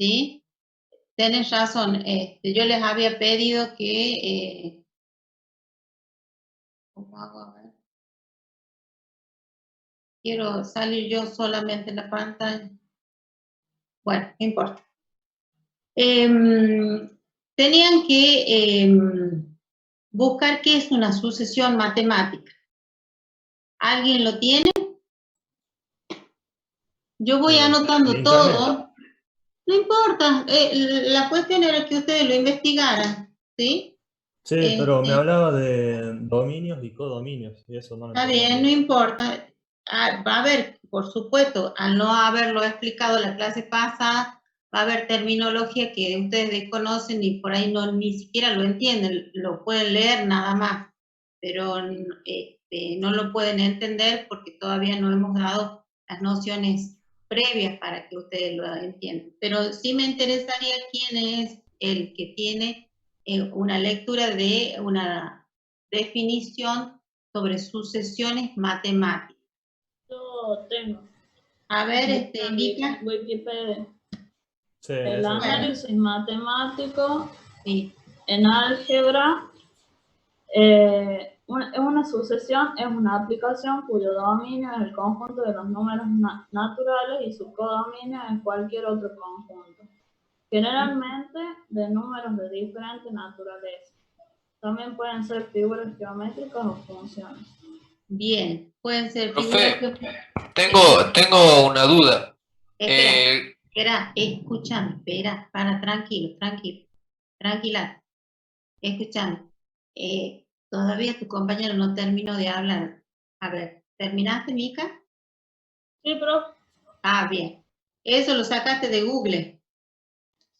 ¿sí? Tenés razón, yo les había pedido que... ¿cómo hago? A ver. Quiero salir yo solamente en la pantalla. Bueno, no importa. Tenían que buscar qué es una sucesión matemática. ¿Alguien lo tiene? Yo voy anotando todo. No importa, la cuestión era que ustedes lo investigaran, ¿sí? Sí, pero me hablaba de dominios y codominios, y eso no lo Está entendía bien, muy no bien. importa. Va a haber, por supuesto, al no haberlo explicado la clase pasada, va a haber terminología que ustedes desconocen y por ahí no ni siquiera lo entienden, lo pueden leer nada más, pero no lo pueden entender porque todavía no hemos dado las nociones previas para que ustedes lo entiendan. Pero sí me interesaría quién es el que tiene una lectura de una definición sobre sucesiones matemáticas. Yo tengo. A ver, Mica. Wikipedia. Sí, El análisis matemático sí. En álgebra es una sucesión, es una aplicación cuyo dominio es el conjunto de los números naturales y su codominio es cualquier otro conjunto, generalmente de números de diferente naturaleza. También pueden ser figuras geométricas o funciones. Bien, pueden ser Profe, figuras. tengo una duda. Espera, escúchame, tranquilo, tranquila. Escúchame, todavía tu compañero no terminó de hablar. A ver, ¿terminaste, Mica? Sí, profe. Ah, bien. Eso lo sacaste de Google.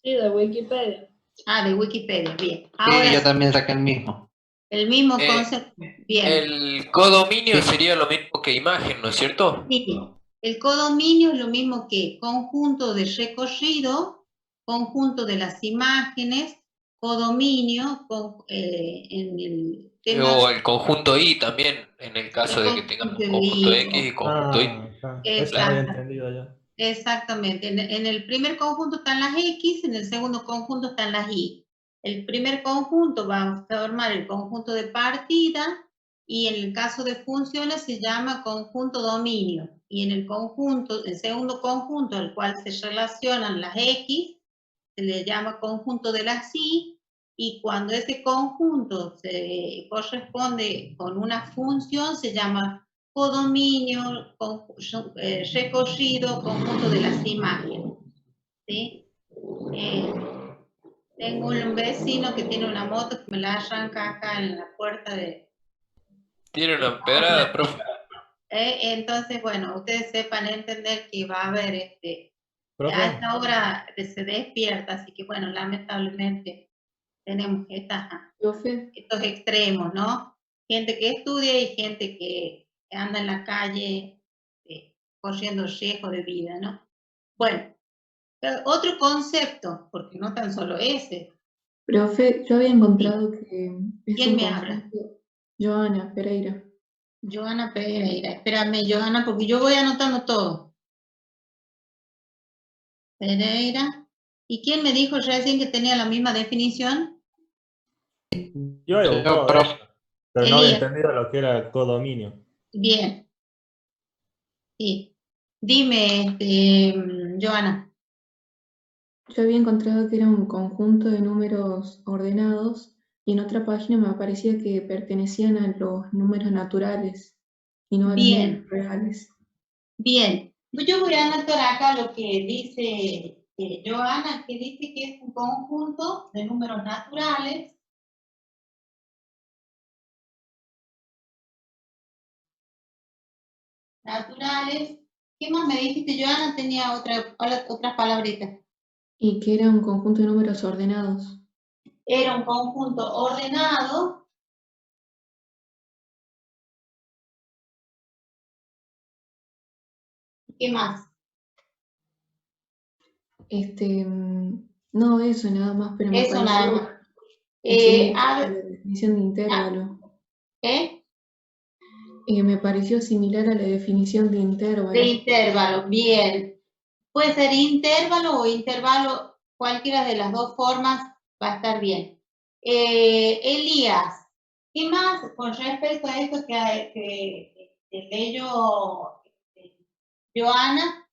Sí, de Wikipedia. Ah, de Wikipedia, bien. Ahora sí, yo también saqué el mismo. El mismo concepto, bien. El codominio sería lo mismo que imagen, ¿no es cierto? Sí, el codominio es lo mismo que conjunto de recorrido, conjunto de las imágenes, codominio, en el tema... O el conjunto I también, en el caso de que tengamos conjunto X y conjunto Y. Eso no había entendido ya. Exactamente, en el primer conjunto están las X, en el segundo conjunto están las Y. El primer conjunto va a formar el conjunto de partida y en el caso de funciones se llama conjunto dominio. Y en el segundo conjunto al cual se relacionan las X, se le llama conjunto de las Y, y cuando ese conjunto se corresponde con una función se llama codominio, recorrido, conjunto de las imágenes. ¿Sí? Tengo un vecino que tiene una moto que me la arranca acá en la puerta de... Tiene una empedrada, profe. Entonces, bueno, ustedes sepan entender que va a haber a esta hora se despierta, así que bueno, lamentablemente tenemos estos extremos, ¿no? Gente que estudia y gente que anda en la calle corriendo riesgo de vida, ¿no? Bueno, otro concepto, porque no tan solo ese. Profe, yo había encontrado que es ¿Quién un me habla? Joana Pereira. Joana Pereira, espérame, Joana, porque yo voy anotando todo. Pereira. ¿Y quién me dijo recién que tenía la misma definición? Yo había buscado eso, pero no había Elías. entendido lo que era codominio. Bien. Sí. Dime, Joana. Yo había encontrado que era un conjunto de números ordenados y en otra página me aparecía que pertenecían a los números naturales y no a los números reales. Bien, yo voy a anotar acá lo que dice Joana, que dice que es un conjunto de números naturales. ¿Qué más me dijiste, Joana? Tenía otras palabritas. Y que era un conjunto de números ordenados. Era un conjunto ordenado. ¿Qué más? No, eso nada más, pero me Eso pareció nada más. la definición de intervalo. ¿Qué? Me pareció similar a la definición de intervalo. De intervalo, bien. Puede ser intervalo o intervalo cualquiera de las dos formas va a estar bien. Elías, ¿qué más con respecto a esto que leyó Joana?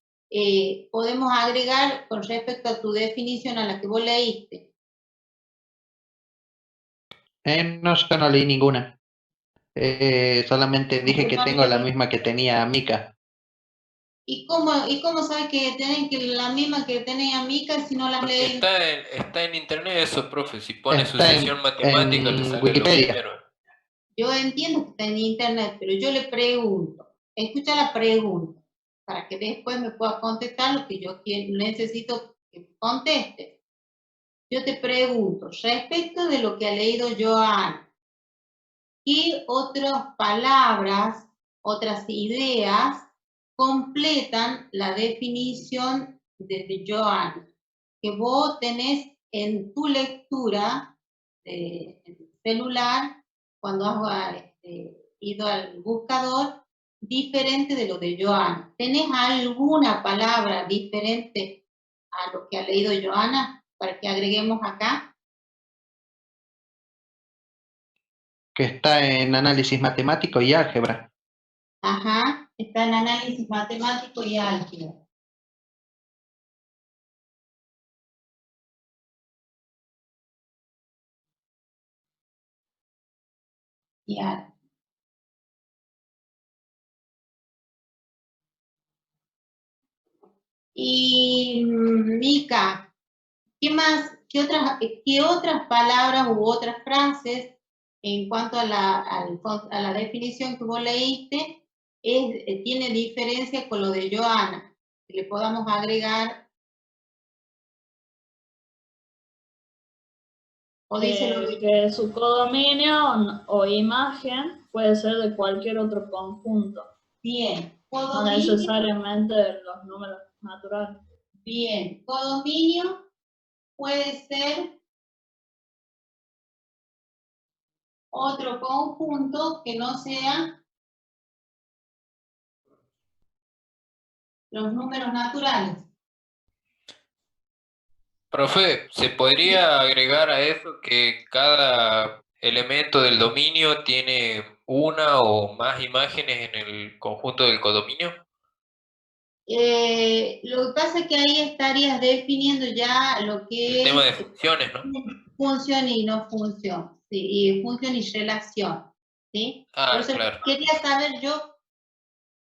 Podemos agregar con respecto a tu definición a la que vos leíste. No, yo no leí ninguna. Solamente dije que tengo la misma que tenía Mica. ¿Y cómo sabes que tenés la misma que tenía Mica si no las Porque leí? está en internet eso, profe. Si pone Está sucesión matemática, le en sale lo Wikipedia. primero. Yo entiendo que está en internet, pero yo le pregunto, escucha la pregunta, para que después me puedas contestar lo que yo necesito que me contestes. Yo te pregunto, respecto de lo que ha leído Joana, ¿qué otras palabras, otras ideas completan la definición de Joana? Que vos tenés en tu lectura en el celular, cuando has ido al buscador, diferente de lo de Joana. ¿Tenés alguna palabra diferente a lo que ha leído Joana para que agreguemos acá? Que está en análisis matemático y álgebra. Ajá, está en análisis matemático y álgebra. Ya. Y Mica, ¿qué más, qué otras palabras u otras frases en cuanto a la definición que vos leíste tiene diferencia con lo de Joana? Que le podamos agregar. O dice lo de... Que su codominio o imagen puede ser de cualquier otro conjunto. Bien. No necesariamente los números naturales. Bien. Codominio puede ser otro conjunto que no sea los números naturales. Profe, ¿se podría agregar a eso que cada elemento del dominio tiene una o más imágenes en el conjunto del codominio? Lo que pasa es que ahí estarías definiendo ya lo que El tema de es funciones, ¿no? función y no función, ¿sí? Y función y relación, ¿sí? Ah, Por eso claro. quería saber yo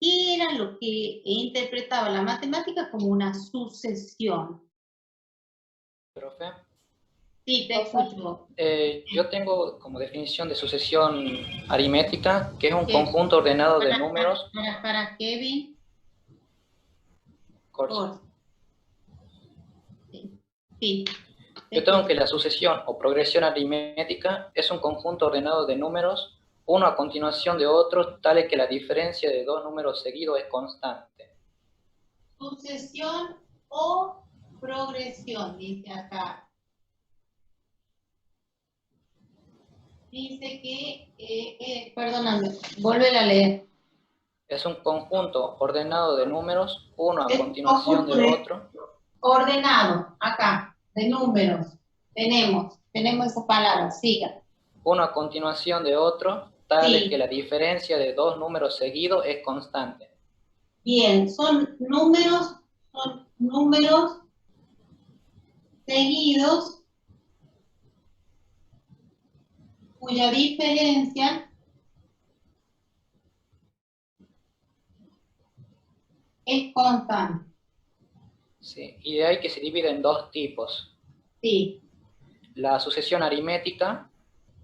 qué era lo que interpretaba la matemática como una sucesión. Profe, Sí, te escucho. yo tengo como definición de sucesión aritmética, que es un Sí. conjunto ordenado de números. Para Kevin. Corso. Sí. Sí. Yo tengo que la sucesión o progresión aritmética es un conjunto ordenado de números, uno a continuación de otro, tales que la diferencia de dos números seguidos es constante. Sucesión o progresión, dice acá. Dice que, perdóname, vuelve a leer. Es un conjunto ordenado de números, uno a continuación de otro. Ordenado, acá, de números. Tenemos esa palabra, siga. Uno a continuación de otro, tales Sí. que la diferencia de dos números seguidos es constante. Bien, son números seguidos cuya diferencia es constante. Sí, y de ahí que se divide en dos tipos. Sí. La sucesión aritmética.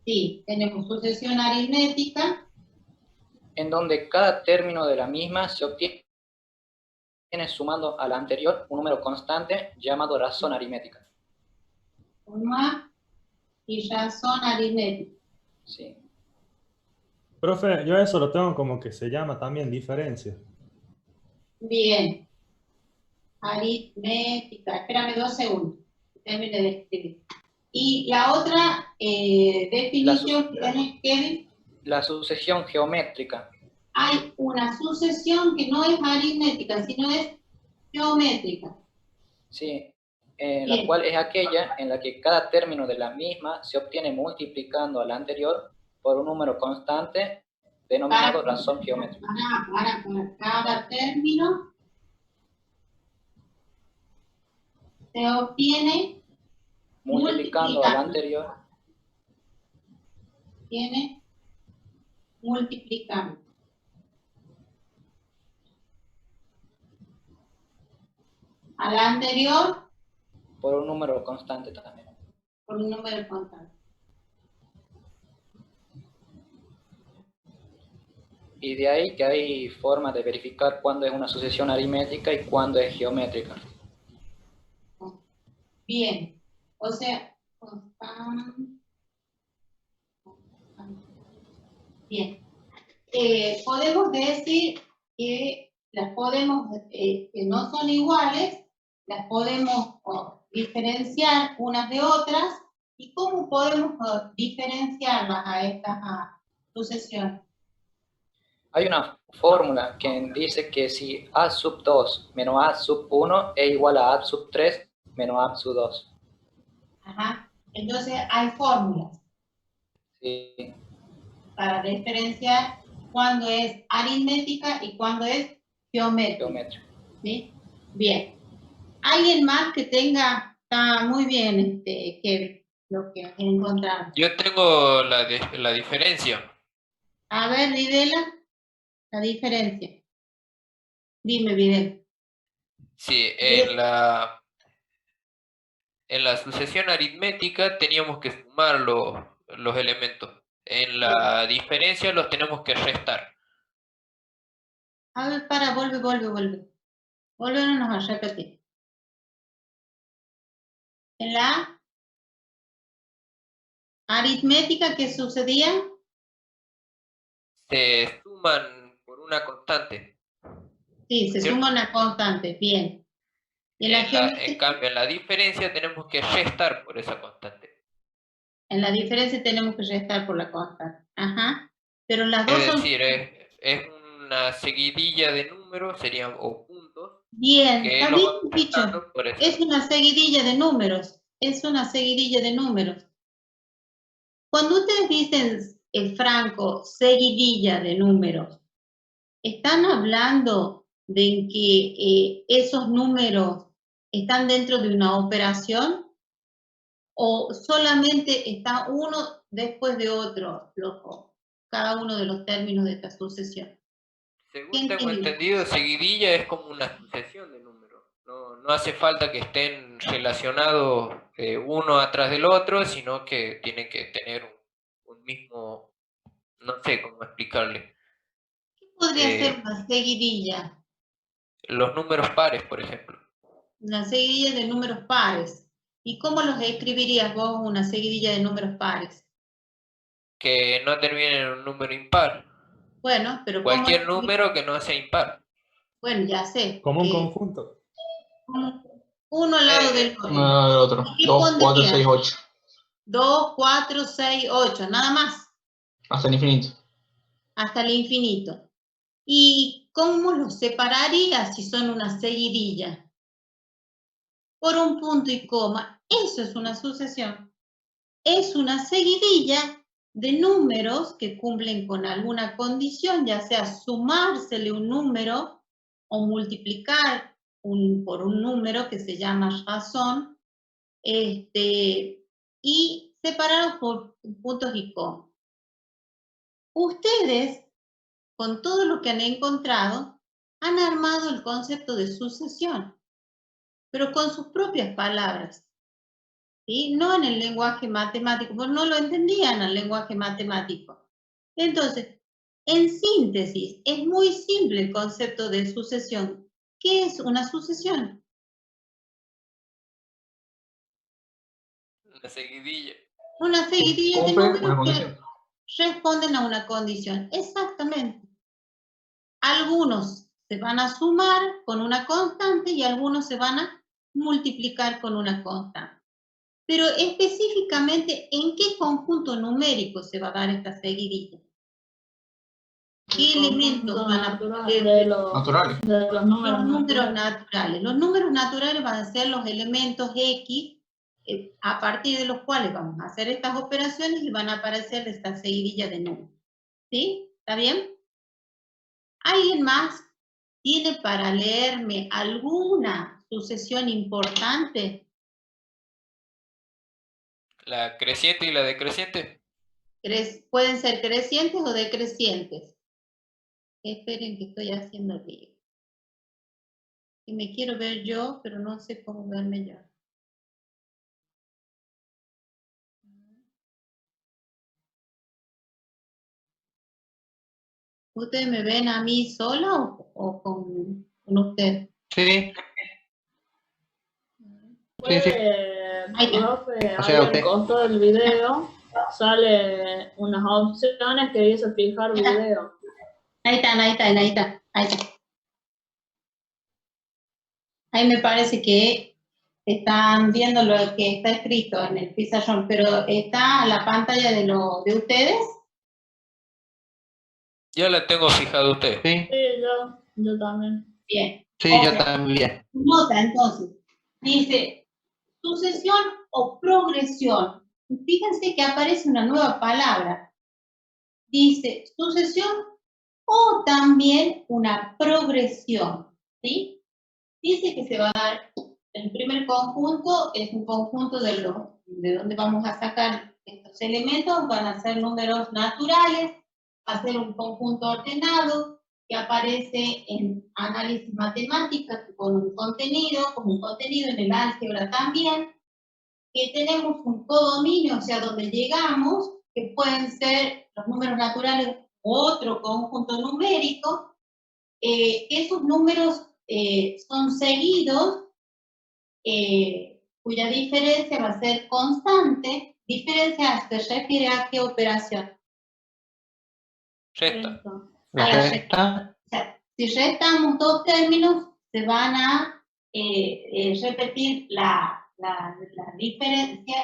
Sí, tenemos sucesión aritmética. En donde cada término de la misma se obtiene sumando al anterior un número constante llamado razón aritmética. Suma y razón aritmética. Sí. Profe, yo eso lo tengo como que se llama también diferencia. Bien. Aritmética. Espérame 2 segundos. Termine de escribir. Y la otra definición que tenés, Kevin. La sucesión geométrica. Hay una sucesión que no es aritmética, sino es geométrica. Sí. la Bien. cual es aquella en la que cada término de la misma se obtiene multiplicando al anterior por un número constante denominado razón geométrica. Para cada término se obtiene Multiplicando al anterior multiplicando. Al anterior por un número constante también. por un número constante. Y de ahí que hay formas de verificar cuándo es una sucesión aritmética y cuándo es geométrica. Bien, o sea, bien. Podemos decir que las podemos, que no son iguales, las podemos diferenciar unas de otras. ¿Y cómo podemos diferenciarlas a estas sucesiones? Hay una fórmula que dice que si A sub 2 menos A sub 1 es igual a A sub 3 menos A sub 2. Ajá. Entonces hay fórmulas Sí. para diferenciar cuándo es aritmética y cuándo es geométrica. ¿Sí? Bien. ¿Alguien más que tenga? Está muy bien, Kevin, lo que has encontrado. Yo tengo la diferencia. A ver, Videla, la diferencia. Dime, Videla. Sí, en la sucesión aritmética teníamos que sumar los elementos. En la diferencia los tenemos que restar. A ver, vuelve. Volvémonos a repetir. En la aritmética, ¿qué sucedía? Se suman por una constante. Sí, se ¿Cierto? suma una constante, bien. ¿Y En cambio, en la diferencia tenemos que restar por esa constante. En la diferencia tenemos que restar por la constante. Ajá. Pero las dos Es son... decir, es una seguidilla de números, serían o puntos. Bien, Que está lo bien vamos dicho. restando por eso. Es una seguidilla de números. Es una seguidilla de números. Cuando ustedes dicen, Franco, seguidilla de números, ¿están hablando de que esos números están dentro de una operación? ¿O solamente está uno después de otro, cada uno de los términos de esta sucesión? Según tengo entendido, seguidilla es como una sucesión de números. No hace falta que estén relacionados uno atrás del otro, sino que tienen que tener un mismo, no sé cómo explicarle. ¿Qué podría ser una seguidilla? Los números pares, por ejemplo. Una seguidilla de números pares. ¿Y cómo los escribirías vos, una seguidilla de números pares? Que no terminen en un número impar. Bueno, pero cualquier número que no sea impar. Bueno, ya sé. Como un conjunto. Uno al lado del otro. Uno del otro. 2, 4, 6, 8. 2, 4, 6, 8. Nada más. Hasta el infinito. Hasta el infinito. ¿Y cómo los separarías si son una seguidilla? Por un punto y coma. Eso es una sucesión. Es una seguidilla de números que cumplen con alguna condición, ya sea sumársele un número o multiplicar por un número que se llama razón, y separados por puntos y comas. Ustedes, con todo lo que han encontrado, han armado el concepto de sucesión, pero con sus propias palabras. ¿Sí? No en el lenguaje matemático, porque no lo entendían el lenguaje matemático. Entonces, en síntesis, es muy simple el concepto de sucesión. ¿Qué es una sucesión? Una seguidilla. Una seguidilla de Cumple una números que condición. responden a una condición. Exactamente. Algunos se van a sumar con una constante y algunos se van a multiplicar con una constante. Pero específicamente, ¿en qué conjunto numérico se va a dar esta seguidilla? ¿Qué elementos van a poder de los Naturales. números los números naturales? naturales? Los números naturales van a ser los elementos X a partir de los cuales vamos a hacer estas operaciones y van a aparecer esta seguidilla de números. ¿Sí? ¿Está bien? ¿Alguien más tiene para leerme alguna sucesión importante? La creciente y la decreciente. Pueden ser crecientes o decrecientes. Esperen que estoy haciendo lío. Y me quiero ver yo, pero no sé cómo verme yo. ¿Ustedes me ven a mí sola o con usted? Sí, sí, sí. Profe, O sea, ahí al usted. costo del video sale unas opciones que dice fijar video. Ahí están. Ahí me parece que están viendo lo que está escrito en el pizarrón, pero ¿está la pantalla de ustedes? Ya la tengo fijada usted. Sí, Sí, yo también. Bien. sí, Ok. yo también. Nota entonces, dice sucesión o progresión. Fíjense que aparece una nueva palabra. Dice sucesión o también una progresión, ¿sí? Dice que se va a dar, el primer conjunto es un conjunto de donde vamos a sacar estos elementos, van a ser números naturales, va a ser un conjunto ordenado que aparece en análisis matemáticas con un contenido en el álgebra también, que tenemos un codominio, o sea, donde llegamos, que pueden ser los números naturales u otro conjunto numérico, esos números son seguidos, cuya diferencia va a ser constante. ¿Diferencia se refiere a qué operación? Resta. La resta. O sea, si restamos dos términos, se van a repetir la diferencia.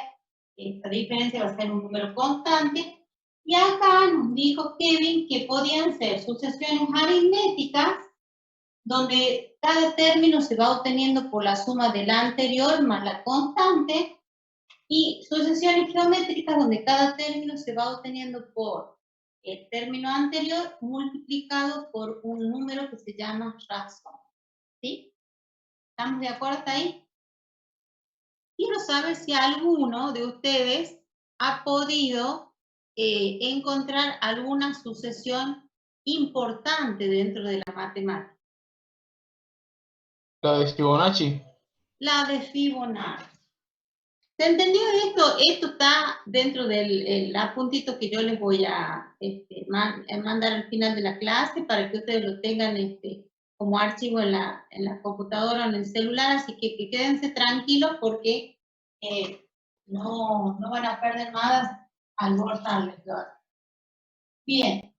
Esta diferencia va a ser un número constante. Y acá nos dijo Kevin que podían ser sucesiones aritméticas, donde cada término se va obteniendo por la suma del anterior más la constante, y sucesiones geométricas, donde cada término se va obteniendo por el término anterior multiplicado por un número que se llama razón. ¿Sí? ¿Estamos de acuerdo hasta ahí? Quiero saber si alguno de ustedes ha podido encontrar alguna sucesión importante dentro de la matemática. La de Fibonacci. La de Fibonacci. ¿Se entendió esto? Esto está dentro del apuntito que yo les voy a mandar al final de la clase para que ustedes lo tengan como archivo en la computadora o en el celular, así que quédense tranquilos porque no van a perder nada al borrarles. Bien.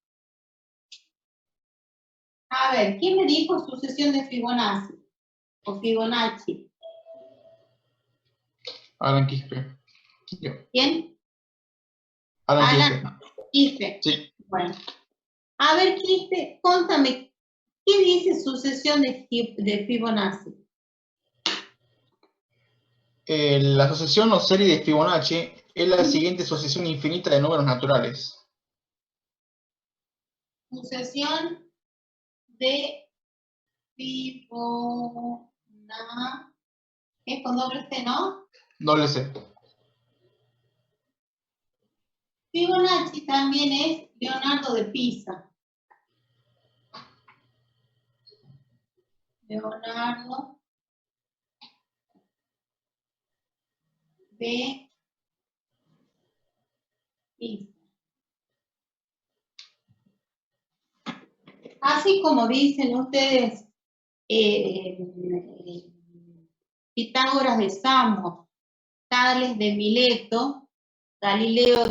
A ver, ¿quién me dijo sucesión de Fibonacci? O Fibonacci. Alan Quispe. Yo. ¿Quién? Alan Quispe. Sí. Bueno. A ver, Quispe, contame, ¿qué dice sucesión de Fibonacci? La sucesión o serie de Fibonacci es la siguiente sucesión infinita de números naturales. Sucesión de Fibonacci. Es con doble C, ¿no? Doble C. Fibonacci también es Leonardo de Pisa. Leonardo de Pisa. Así como dicen ustedes, Pitágoras de Samos, Tales de Mileto, Galileo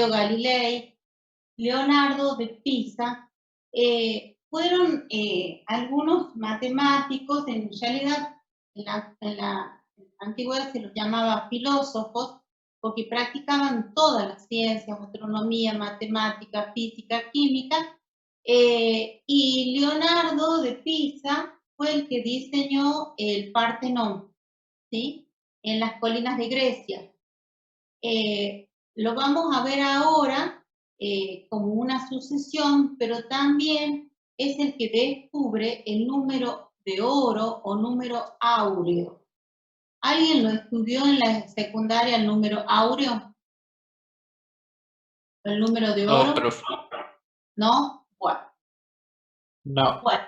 Galilei, Leonardo de Pisa, fueron algunos matemáticos, en realidad en la antigüedad se los llamaba filósofos, porque practicaban todas las ciencias, astronomía, matemática, física, química, Y Leonardo de Pisa fue el que diseñó el Partenón, ¿sí? En las colinas de Grecia. Lo vamos a ver ahora como una sucesión, pero también es el que descubre el número de oro o número áureo. ¿Alguien lo estudió en la secundaria, el número áureo? ¿El número de oro? No, profe. ¿No? Bueno. No. Bueno.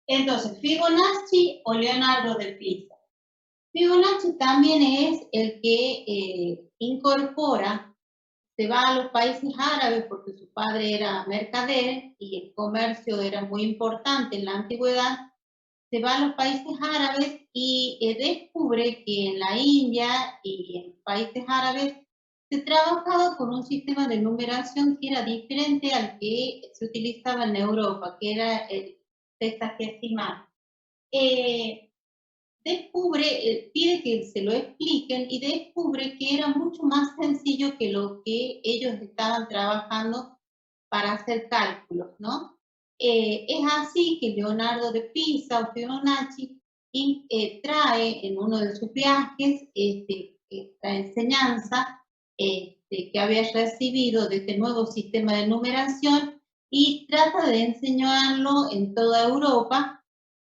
Entonces, Fibonacci o Leonardo de Pisa. Fibonacci también es el que incorpora, se va a los países árabes porque su padre era mercader y el comercio era muy importante en la antigüedad. Se va a los países árabes y descubre que en la India y en países árabes se trabajaba con un sistema de numeración que era diferente al que se utilizaba en Europa, que era el sexagesimal. Descubre, pide que se lo expliquen y descubre que era mucho más sencillo que lo que ellos estaban trabajando para hacer cálculos, ¿no? Es así que Leonardo de Pisa o Fibonacci trae en uno de sus viajes esta enseñanza que había recibido de este nuevo sistema de numeración y trata de enseñarlo en toda Europa.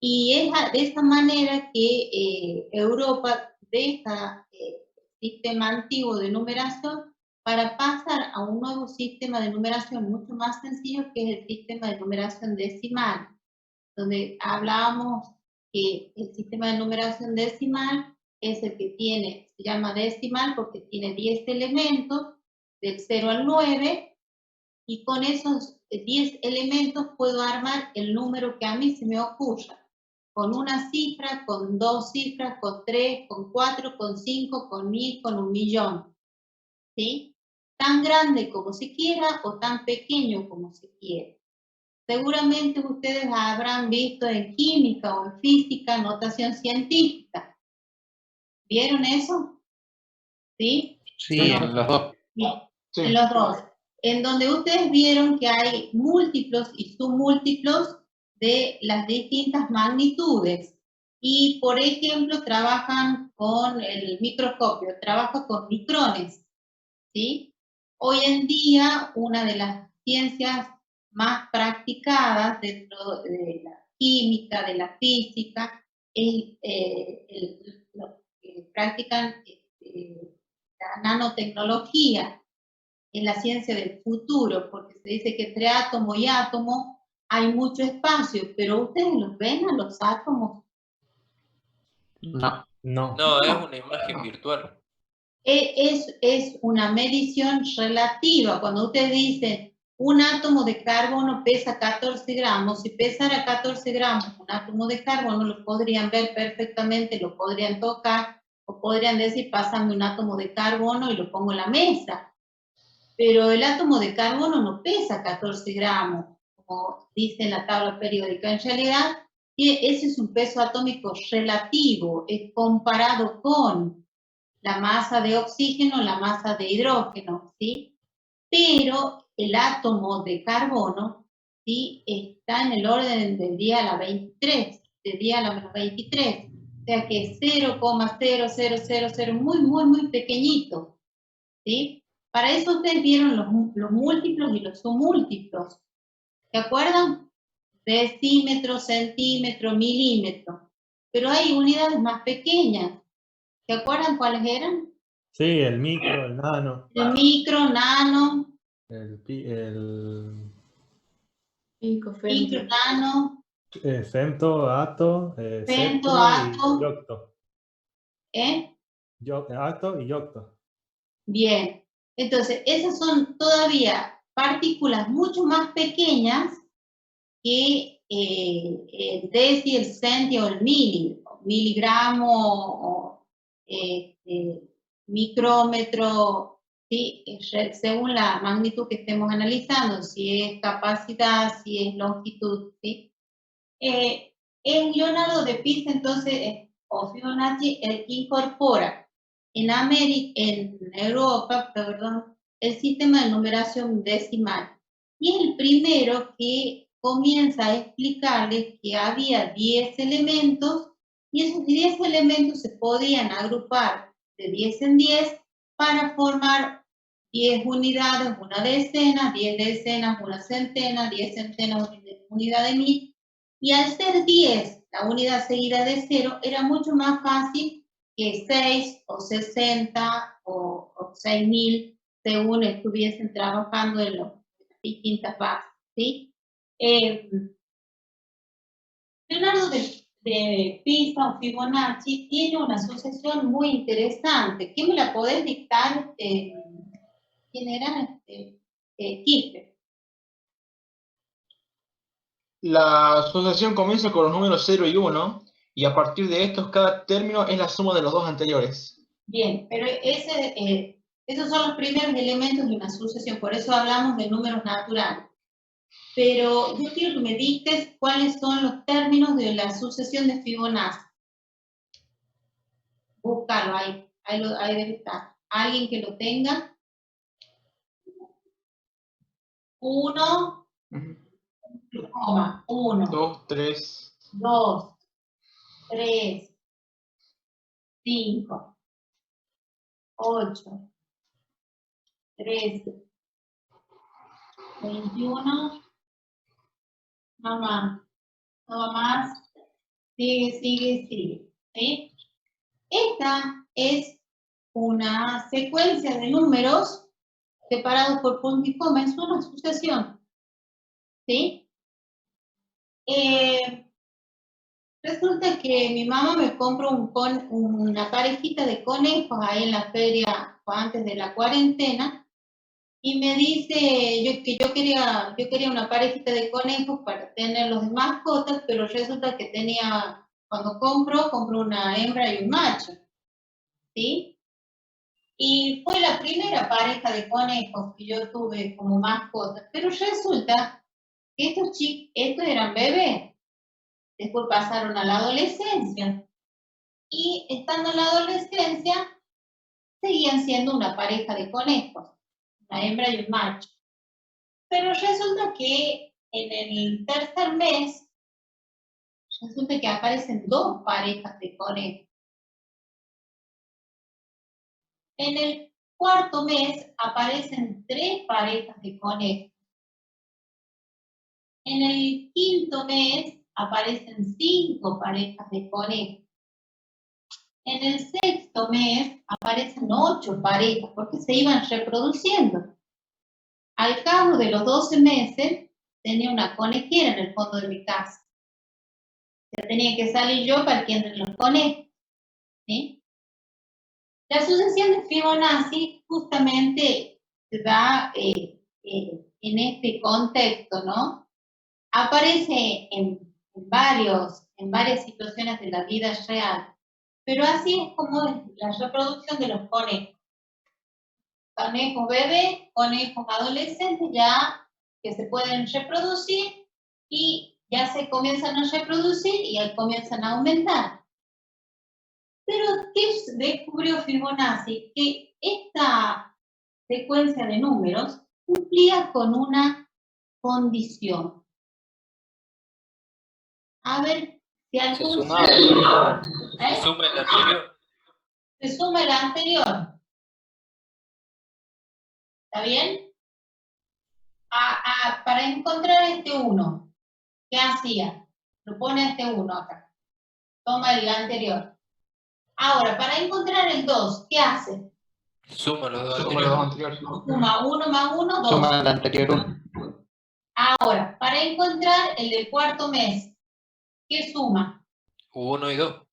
Y es de esa manera que Europa deja el sistema antiguo de numeración para pasar a un nuevo sistema de numeración mucho más sencillo, que es el sistema de numeración decimal, donde hablábamos que el sistema de numeración decimal es el que tiene, se llama decimal porque tiene 10 elementos, del 0 al 9, y con esos 10 elementos puedo armar el número que a mí se me ocurra. Con una cifra, con dos cifras, con 3, con 4, con 5, con 1000, con 1.000.000. ¿Sí? Tan grande como se quiera o tan pequeño como se quiera. Seguramente ustedes habrán visto en química o en física notación científica. ¿Vieron eso? ¿Sí? Sí, No. en los dos. Sí. En los dos. En donde ustedes vieron que hay múltiplos y submúltiplos de las distintas magnitudes. Y, por ejemplo, trabajan con el microscopio, trabaja con micrones, ¿sí? Hoy en día, una de las ciencias más practicadas dentro de la química, de la física, es lo que practican la nanotecnología, en la ciencia del futuro, porque se dice que entre átomo y átomo hay mucho espacio, pero ustedes los ven a los átomos. No. No. No, es una imagen virtual. Es una medición relativa. Cuando ustedes dicen un átomo de carbono pesa 14 gramos, si pesara 14 gramos un átomo de carbono, lo podrían ver perfectamente, lo podrían tocar, o podrían decir, pásame un átomo de carbono y lo pongo en la mesa. Pero el átomo de carbono no pesa 14 gramos, como dice en la tabla periódica. En realidad, ese es un peso atómico relativo, es comparado con la masa de oxígeno, la masa de hidrógeno, ¿sí? Pero el átomo de carbono, ¿sí? Está en el orden del 10 a la 23, del 10 a la menos 23. O sea que es 0,0000, muy, muy, muy pequeñito, ¿sí? Para eso ustedes vieron los múltiplos y los submúltiplos. ¿Se acuerdan? Decímetro, centímetro, milímetro. Pero hay unidades más pequeñas. ¿Se acuerdan cuáles eran? Sí, el micro, el nano, El micro, nano, el Pico, micro, femto. nano, femto, ato, femto, septo ato, y yocto. ¿eh? Ato y yocto. Bien. Entonces, esas son todavía partículas mucho más pequeñas que el deci, el centi o el miligramo o micrómetro, ¿sí? Según la magnitud que estemos analizando, si es capacidad, si es longitud, ¿sí? En Leonardo de Pisa, entonces, o Fibonacci, el que incorpora en Europa, perdón, el sistema de numeración decimal. Y es el primero que comienza a explicarles que había 10 elementos y esos 10 elementos se podían agrupar de 10 en 10 para formar 10 unidades, una decena, 10 decenas, una centena, 10 centenas, una unidad de mil. Y al ser 10, la unidad seguida de 0, era mucho más fácil que 6 o 60 o 6.000, según estuviesen trabajando en las distintas fases, ¿sí? Leonardo de Pisa o Fibonacci tiene una sucesión muy interesante. ¿Quién me la podés dictar? ¿Quién era? Quispe. La asociación comienza con los números 0 y 1, y a partir de estos cada término es la suma de los dos anteriores. Bien, pero esos son los primeros elementos de una sucesión, por eso hablamos de números naturales. Pero yo quiero que me dictes cuáles son los términos de la sucesión de Fibonacci. Búscalo ahí debe estar. ¿Alguien que lo tenga? 1, 1, 2, 3, 2, 3, 5, 8, 13, 21, no más, sigue, ¿sí? Esta es una secuencia de números separados por punto y coma, es una sucesión, ¿sí? Resulta que mi mamá me compró una parejita de conejos ahí en la feria antes de la cuarentena y me dice que yo quería una parejita de conejos para tenerlos de mascotas, pero resulta que cuando compró una hembra y un macho, ¿sí? Y fue la primera pareja de conejos que yo tuve como mascotas, pero resulta que estos eran bebés. Después pasaron a la adolescencia. Y estando en la adolescencia, seguían siendo una pareja de conejos, una hembra y un macho. Pero resulta que en el tercer mes, resulta que aparecen 2 parejas de conejos. En el cuarto mes aparecen 3 parejas de conejos. En el quinto mes aparecen 5 parejas de conejos. En el sexto mes aparecen 8 parejas porque se iban reproduciendo. Al cabo de los 12 meses tenía una conejera en el fondo de mi casa. Ya tenía que salir yo para que entren los conejos, ¿sí? La sucesión de Fibonacci justamente se da en este contexto, ¿no? Aparece en varias situaciones de la vida real, pero así es como es la reproducción de los conejos. Conejos bebés, conejos adolescentes ya que se pueden reproducir y ya se comienzan a reproducir y ya comienzan a aumentar. Pero, ¿qué descubrió Fibonacci? Que esta secuencia de números cumplía con una condición. A ver si algún... Se suma el anterior. Se suma el anterior. ¿Está bien? Para encontrar este 1, ¿qué hacía? Lo pone este 1 acá. Toma el anterior. Ahora, para encontrar el 2, ¿qué hace? Suma los dos anteriores. Suma 1 más 1, 2. Suma el anterior 1. Ahora, para encontrar el del cuarto mes, ¿qué suma? 1 y 2.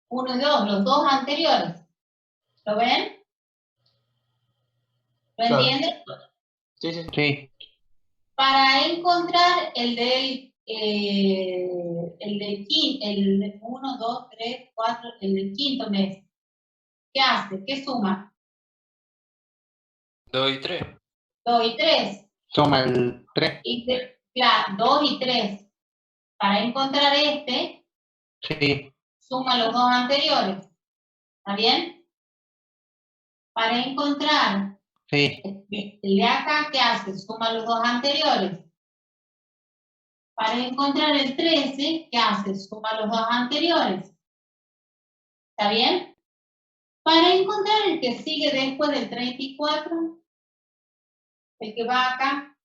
1 y 2, los 2 anteriores. ¿Lo ven? ¿Lo entienden? Sí. Para encontrar el del 1, 2, 3, 4, el del quinto mes, ¿qué hace? ¿Qué suma? 2 y 3. 2 y 3. Suma el 3. Claro, 2 y 3. Para encontrar este, Sí. suma los 2 anteriores. ¿Está bien? Para encontrar Sí, El de acá, ¿qué hace? Suma los dos anteriores. Para encontrar el 13, ¿qué hace? Suma los dos anteriores. ¿Está bien? Para encontrar el que sigue después del 34, el que va acá,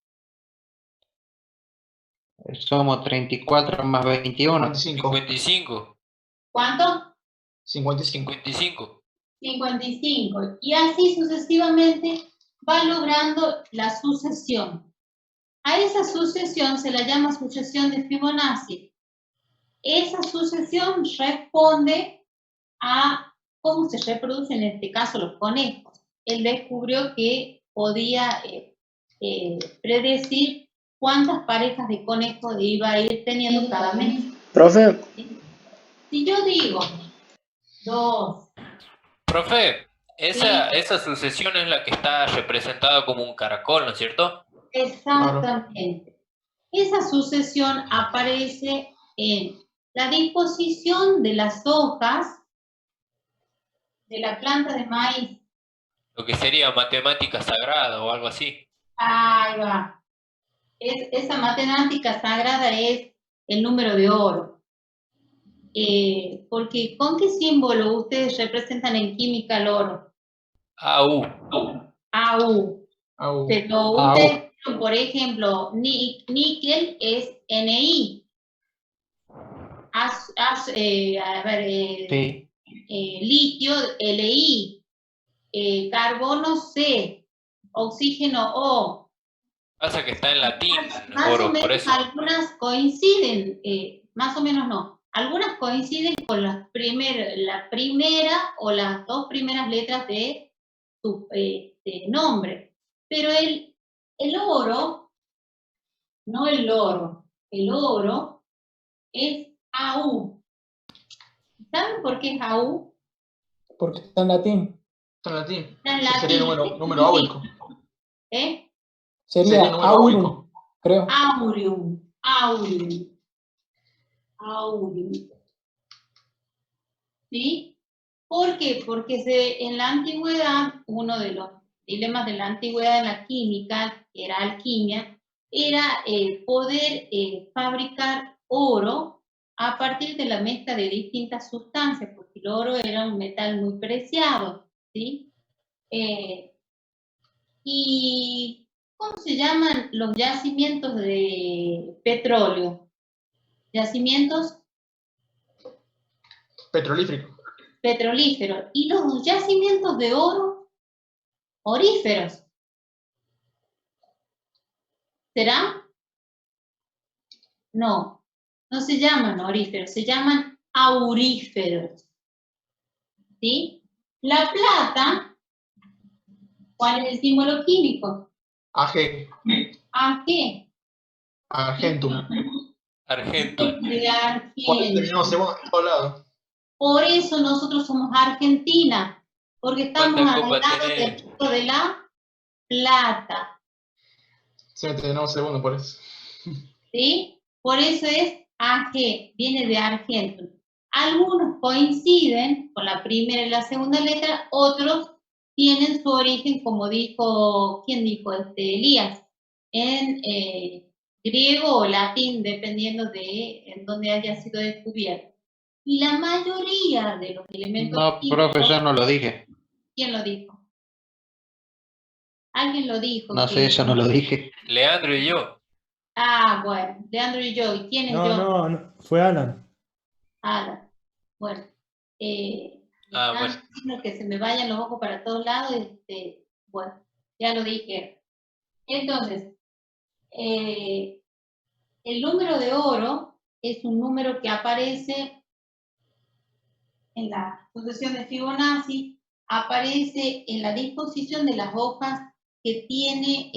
somos 34 más 21. 55. 55. ¿cuánto? 55. 55. 55. Y así sucesivamente va logrando la sucesión. A esa sucesión se la llama sucesión de Fibonacci. Esa sucesión responde a cómo se reproducen en este caso los conejos. Él descubrió que podía predecir cuántas parejas de conejos iba a ir teniendo cada mes. Profe, Si yo digo 2, Profe, esa sucesión es la que está representada como un caracol, ¿no es cierto? exactamente. Esa sucesión aparece en la disposición de las hojas de la planta de maíz. Lo que sería matemática sagrada o algo así. Ahí va. Esa matemática sagrada es el número de oro. Porque ¿con qué símbolo ustedes representan en química el oro? AU. AU. Au. Pero ustedes, por ejemplo, níquel es NI. Sí. Litio LI. Carbono C. Oxígeno O. Pasa que está en latín, Más oro, o menos por eso. algunas coinciden, más o menos no. Algunas coinciden con la primera o las dos primeras letras de su nombre. Pero el oro, no el loro, el oro es AU. ¿Saben por qué es AU? porque está en latín. Está en latín. Está en Ese sería latín. número áurico. ¿Eh? Sería número aurum, áurico. creo. Aureum. Aureum. Aureum. ¿Sí? ¿Por qué? Porque en la antigüedad, uno de los dilemas de la antigüedad en la química, que era alquimia, era poder fabricar oro a partir de la mezcla de distintas sustancias, porque el oro era un metal muy preciado, ¿sí? ¿Y cómo se llaman los yacimientos de petróleo? Yacimientos Petrolífero. petrolíferos. ¿Y los yacimientos de oro? Oríferos. ¿Será? No, no se llaman oríferos, se llaman auríferos. ¿Sí? La plata, ¿cuál es el símbolo químico? AG. ¿A qué? Argentum. Argento. De Por eso argento. terminamos segundo en todos lados. Por eso nosotros somos Argentina, porque estamos ¿Cuántas al copas lado tenés? del punto de la plata. Siempre terminamos segundo por eso. ¿Sí? Por eso es AG, viene de Argentum. Algunos coinciden con la primera y la segunda letra, otros tienen su origen, como dijo, ¿quién dijo? Elías, en griego o latín, dependiendo de en dónde haya sido descubierto. Y la mayoría de los elementos No, químicos, profesor, no lo dije. ¿quién lo dijo? Alguien lo dijo. No sé, eso no lo dije. Leandro y yo. Ah, bueno, Leandro y yo. ¿Y quién es yo? No, fue Alan. Ada. Bueno, Bueno. están diciendo que se me vayan los ojos para todos lados. Bueno, ya lo dije. Entonces, el número de oro es un número que aparece en la sucesión de Fibonacci, aparece en la disposición de las hojas que tiene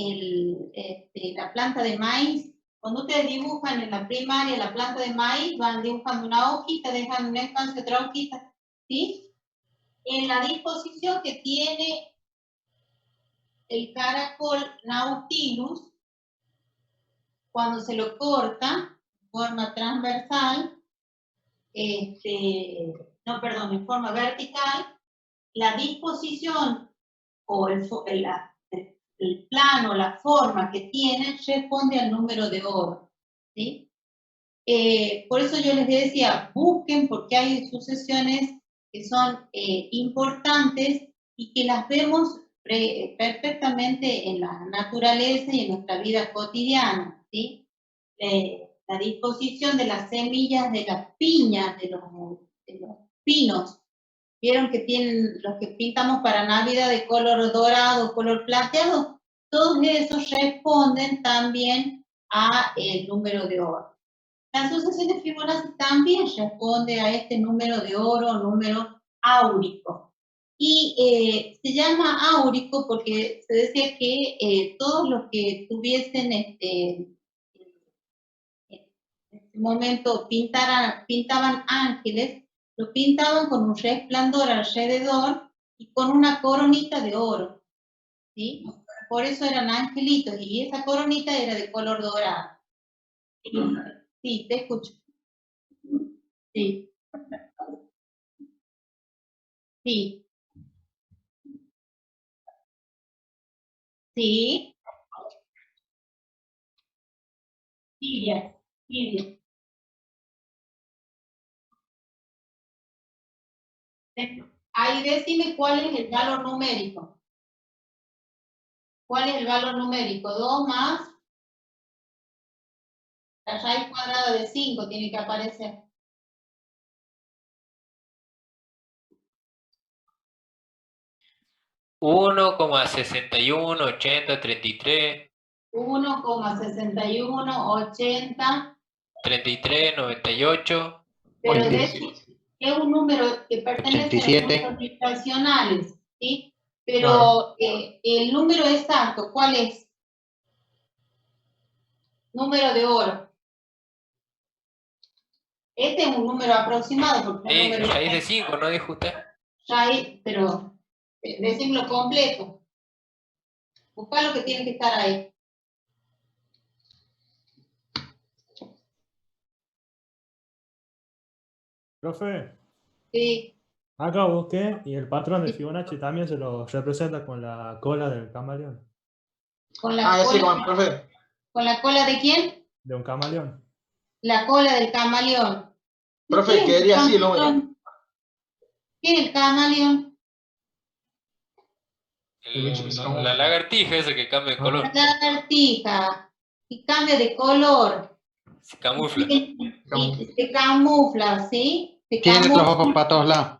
la planta de maíz. Cuando ustedes dibujan en la primaria la planta de maíz, van dibujando una hojita, dejan un espacio, otra hojita, ¿sí? En la disposición que tiene el caracol Nautilus, cuando se lo corta en forma transversal, en forma vertical, la disposición o el el plano, la forma que tiene, responde al número de oro, ¿sí? Por eso yo les decía, busquen, porque hay sucesiones que son importantes y que las vemos perfectamente en la naturaleza y en nuestra vida cotidiana, ¿sí? La disposición de las semillas de las piñas, de los pinos. Vieron que tienen los que pintamos para Navidad de color dorado, color plateado, todos esos responden también a el número de oro. La sucesión de Fibonacci también responde a este número de oro, número áurico. Y se llama áurico porque se decía que todos los que tuviesen en este momento pintaban ángeles, lo pintaban con un resplandor alrededor y con una coronita de oro, ¿sí? Por eso eran angelitos, y esa coronita era de color dorado. Sí, te escucho. Sí. Sí. Sí. Tibia. Tibia. Ahí decime cuál es el valor numérico. ¿Cuál es el valor numérico? 2 más la raíz cuadrada de 5 tiene que aparecer. Uno, 61, 80, 33. 1,6180. 33, 98. Pero 87. es un número que pertenece 87. a los números irracionales, ¿sí? Pero Claro. el número exacto, ¿cuál es? Número de oro. Este es un número aproximado porque un número Raíz de 5, ¿no dijo usted? raíz, pero decimos completo. Busca lo que tiene que estar ahí. Profe, Sí. acá busqué y el patrón de Fibonacci también se lo representa con la cola del camaleón. Con la Ah, ese cola, como profe. ¿con la cola de quién? De un camaleón. La cola del camaleón. Profe, ¿Qué es el quedaría así el número. camaleón? ¿Qué es el camaleón? El bicho que se camufla. La lagartija esa que cambia de color. La lagartija, y cambia de color. Se camufla. Y se camufla, ¿sí? Se Tiene los camufla ojos para todos lados.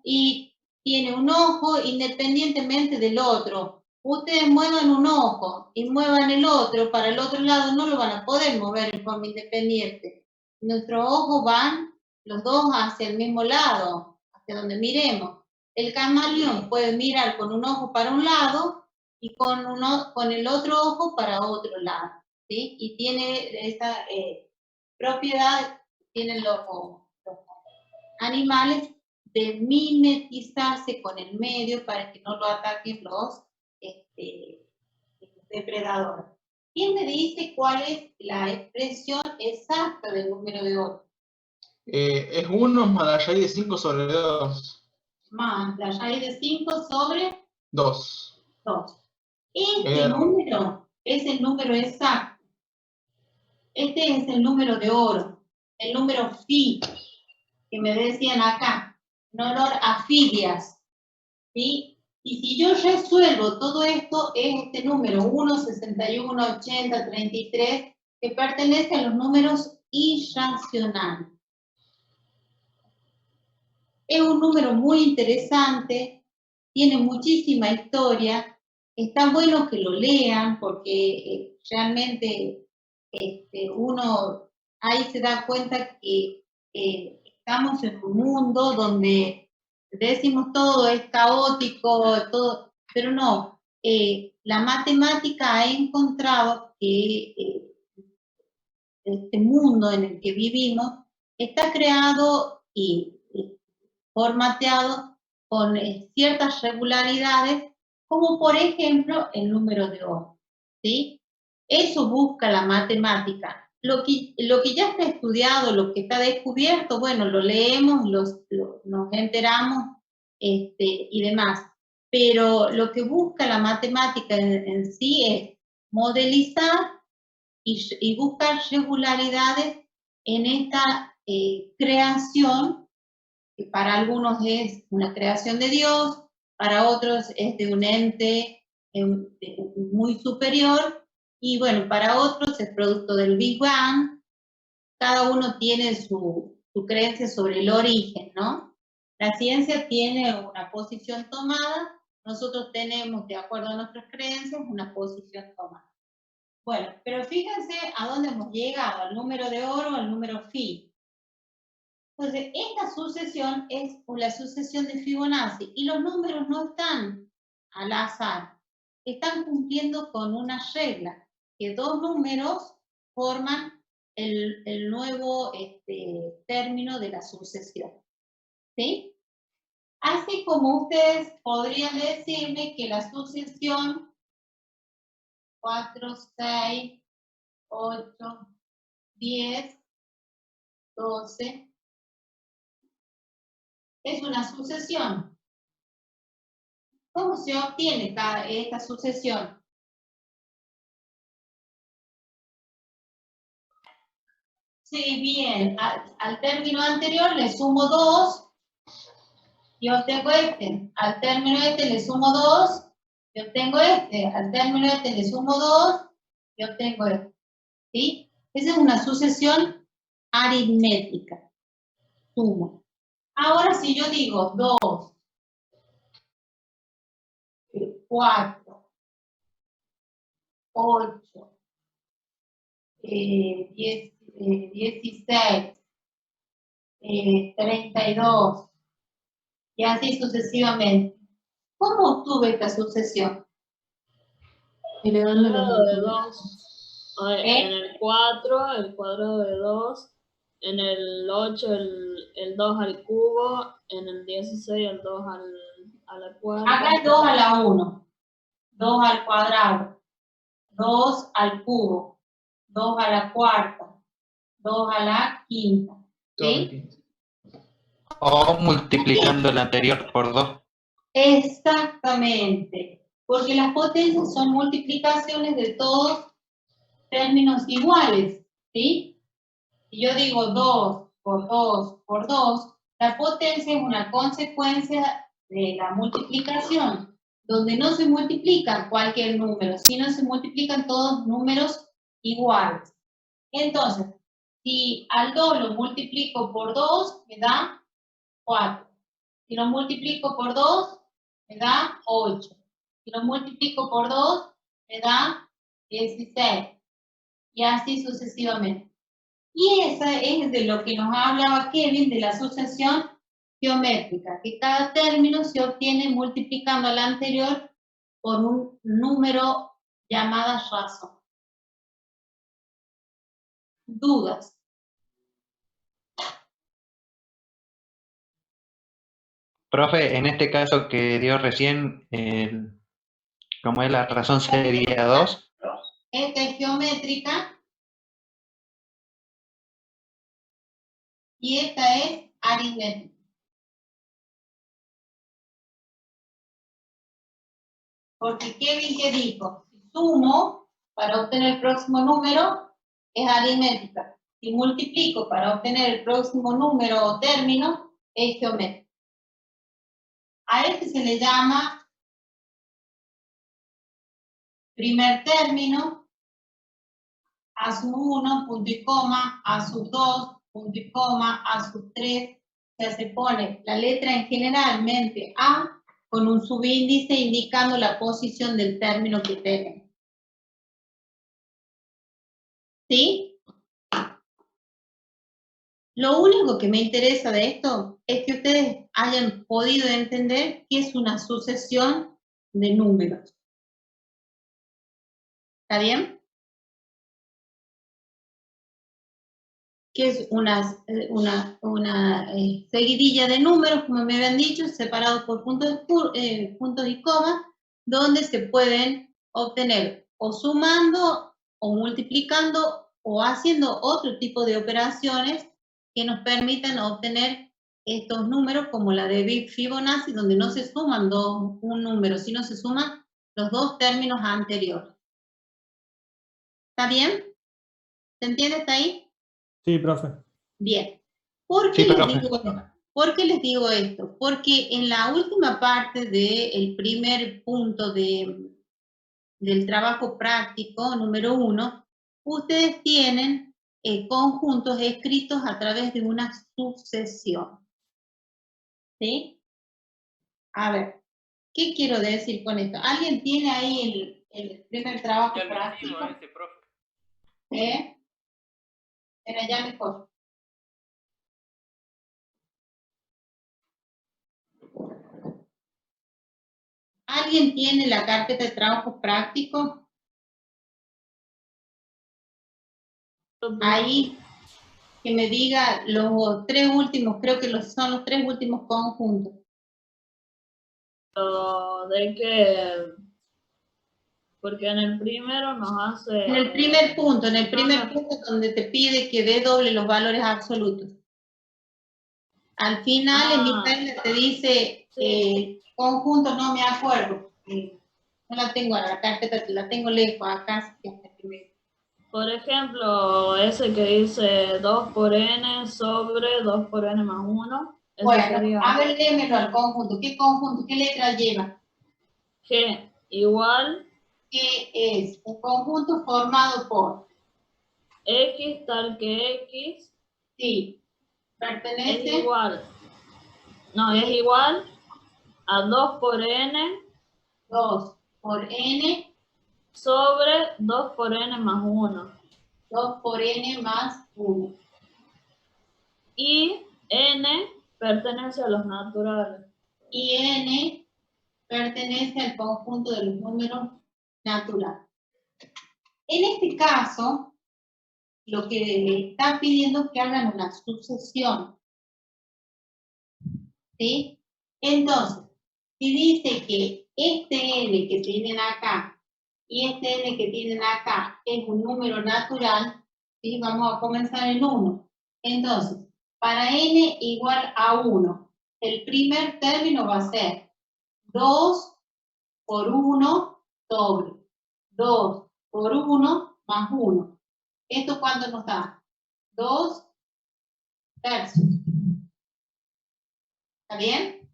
y tiene un ojo independientemente del otro. Ustedes muevan un ojo y muevan el otro para el otro lado, no lo van a poder mover en forma independiente. Nuestros ojos van los dos hacia el mismo lado, hacia donde miremos. El camaleón puede mirar con un ojo para un lado y con el otro ojo para otro lado, ¿sí? Y tiene esa propiedad, tienen los animales, de mimetizarse con el medio para que no lo ataquen los depredadores. ¿Quién me dice cuál es la expresión exacta del número de oro? Es 1 más la raíz de 5 sobre 2. Más la raíz de 5 sobre 2. 2. Este número es el número exacto. Este es el número de oro, el número phi, que me decían acá, en honor a Fidias, ¿sí? Y si yo resuelvo todo esto, es este número 1, 61, 80, 33, que pertenece a los números irracionales. Es un número muy interesante, tiene muchísima historia, está bueno que lo lean porque realmente uno ahí se da cuenta que estamos en un mundo donde decimos todo es caótico, todo, pero no, la matemática ha encontrado que este mundo en el que vivimos está creado y formateado con ciertas regularidades, como por ejemplo el número de oro, ¿sí? Eso busca la matemática. Lo que ya está estudiado, lo que está descubierto, bueno, lo leemos, nos enteramos y demás. pero lo que busca la matemática en sí es modelizar y buscar regularidades en esta creación, que para algunos es una creación de Dios, para otros es de un ente muy superior, y bueno, para otros es producto del Big Bang. Cada uno tiene su creencia sobre el origen, ¿no? La ciencia tiene una posición tomada, nosotros tenemos, de acuerdo a nuestras creencias, una posición tomada. Bueno, pero fíjense a dónde hemos llegado, al número de oro, al número phi. Entonces, esta sucesión es la sucesión de Fibonacci, y los números no están al azar, están cumpliendo con una regla, que dos números forman el nuevo término de la sucesión. ¿Sí? Así como ustedes podrían decirme que la sucesión 4, 6, 8, 10, 12 es una sucesión. ¿Cómo se obtiene esta sucesión? Sí, bien. Al término anterior le sumo 2 y obtengo este. Al término este le sumo 2 y obtengo este. Al término este le sumo 2 y obtengo este. ¿Sí? Esa es una sucesión aritmética. Sumo. Ahora si yo digo 2, 4, 8, 16, 32, y así sucesivamente. ¿Cómo obtuve esta sucesión? Elevando los Cuadrado de alturas. 2. En el 4, el cuadrado de 2. En el 8, el 2 al cubo. En el 16, el 2 a la cuarta. Acá es 2 a la 1, 2 al cuadrado, 2 al cubo, 2 a la cuarta, 2 a la quinta. ¿Sí? O multiplicando el anterior por 2. Exactamente, porque las potencias son multiplicaciones de todos términos iguales, ¿sí? Si yo digo 2 por 2 por 2, la potencia es una consecuencia de la multiplicación, donde no se multiplica cualquier número, sino se multiplican todos números iguales. Entonces, si al 2 lo multiplico por 2, me da 4. Si lo multiplico por 2, me da 8. Si lo multiplico por 2, me da 16. Y así sucesivamente. Y esa es de lo que nos hablaba Kevin, de la sucesión geométrica, que cada término se obtiene multiplicando al anterior por un número llamada razón. ¿Dudas? Profe, en este caso que dio recién, como es la razón sería 2. Esta es geométrica y esta es aritmética. Porque Kevin, ¿qué dijo? Si sumo para obtener el próximo número, es aritmética. Si multiplico para obtener el próximo número o término, es geométrica. A este se le llama primer término, A sub 1, punto y coma, A sub 2, punto y coma, A sub 3. O sea, se pone la letra en generalmente A con un subíndice indicando la posición del término que tenemos. ¿Sí? Lo único que me interesa de esto es que ustedes hayan podido entender qué es una sucesión de números. ¿Está bien? Que es una seguidilla de números, como me habían dicho, separados por puntos y comas, donde se pueden obtener o sumando, o multiplicando, o haciendo otro tipo de operaciones que nos permitan obtener estos números como la de Fibonacci, donde no se suman un número, sino se suman los dos términos anteriores. ¿Está bien? ¿Se entiende hasta ahí? Sí, profe. Bien. ¿Por qué les digo esto? Porque en la última parte del primer punto del trabajo práctico, número 1, ustedes tienen conjuntos escritos a través de una sucesión. ¿Sí? A ver, ¿qué quiero decir con esto? ¿Alguien tiene ahí el primer trabajo práctico? Era ya mejor. ¿Alguien tiene la carpeta de trabajo práctico? Ahí, que me diga los tres últimos, creo que son los tres últimos conjuntos. ¿De qué? Porque en el primero nos hace... En el primer punto donde te pide que dé doble los valores absolutos. Al final, en mi tabla te dice, conjunto, no me acuerdo. No la tengo ahora, la carpeta la tengo lejos, acá. Por ejemplo, ese que dice 2 por n sobre 2 por n más 1. Bueno, a ver, léemelo al conjunto. ¿Qué conjunto? ¿Qué letra lleva? G igual. ¿Qué es? Un conjunto formado por X tal que X. Sí. Pertenece. Es igual. No, es igual a 2 por n. 2 por n. Sobre 2 por n más 1. 2 por n más 1. Y n pertenece a los naturales. Y n pertenece al conjunto de los números naturales. En este caso, lo que le está pidiendo es que hagan una sucesión. ¿Sí? Entonces, si dice que este n que tienen acá y este n que tienen acá es un número natural, ¿sí? Vamos a comenzar en 1. Entonces, para n igual a 1, el primer término va a ser 2 por 1 sobre 2 por 1 más 1. ¿Esto cuánto nos da? 2 tercios. ¿Está bien?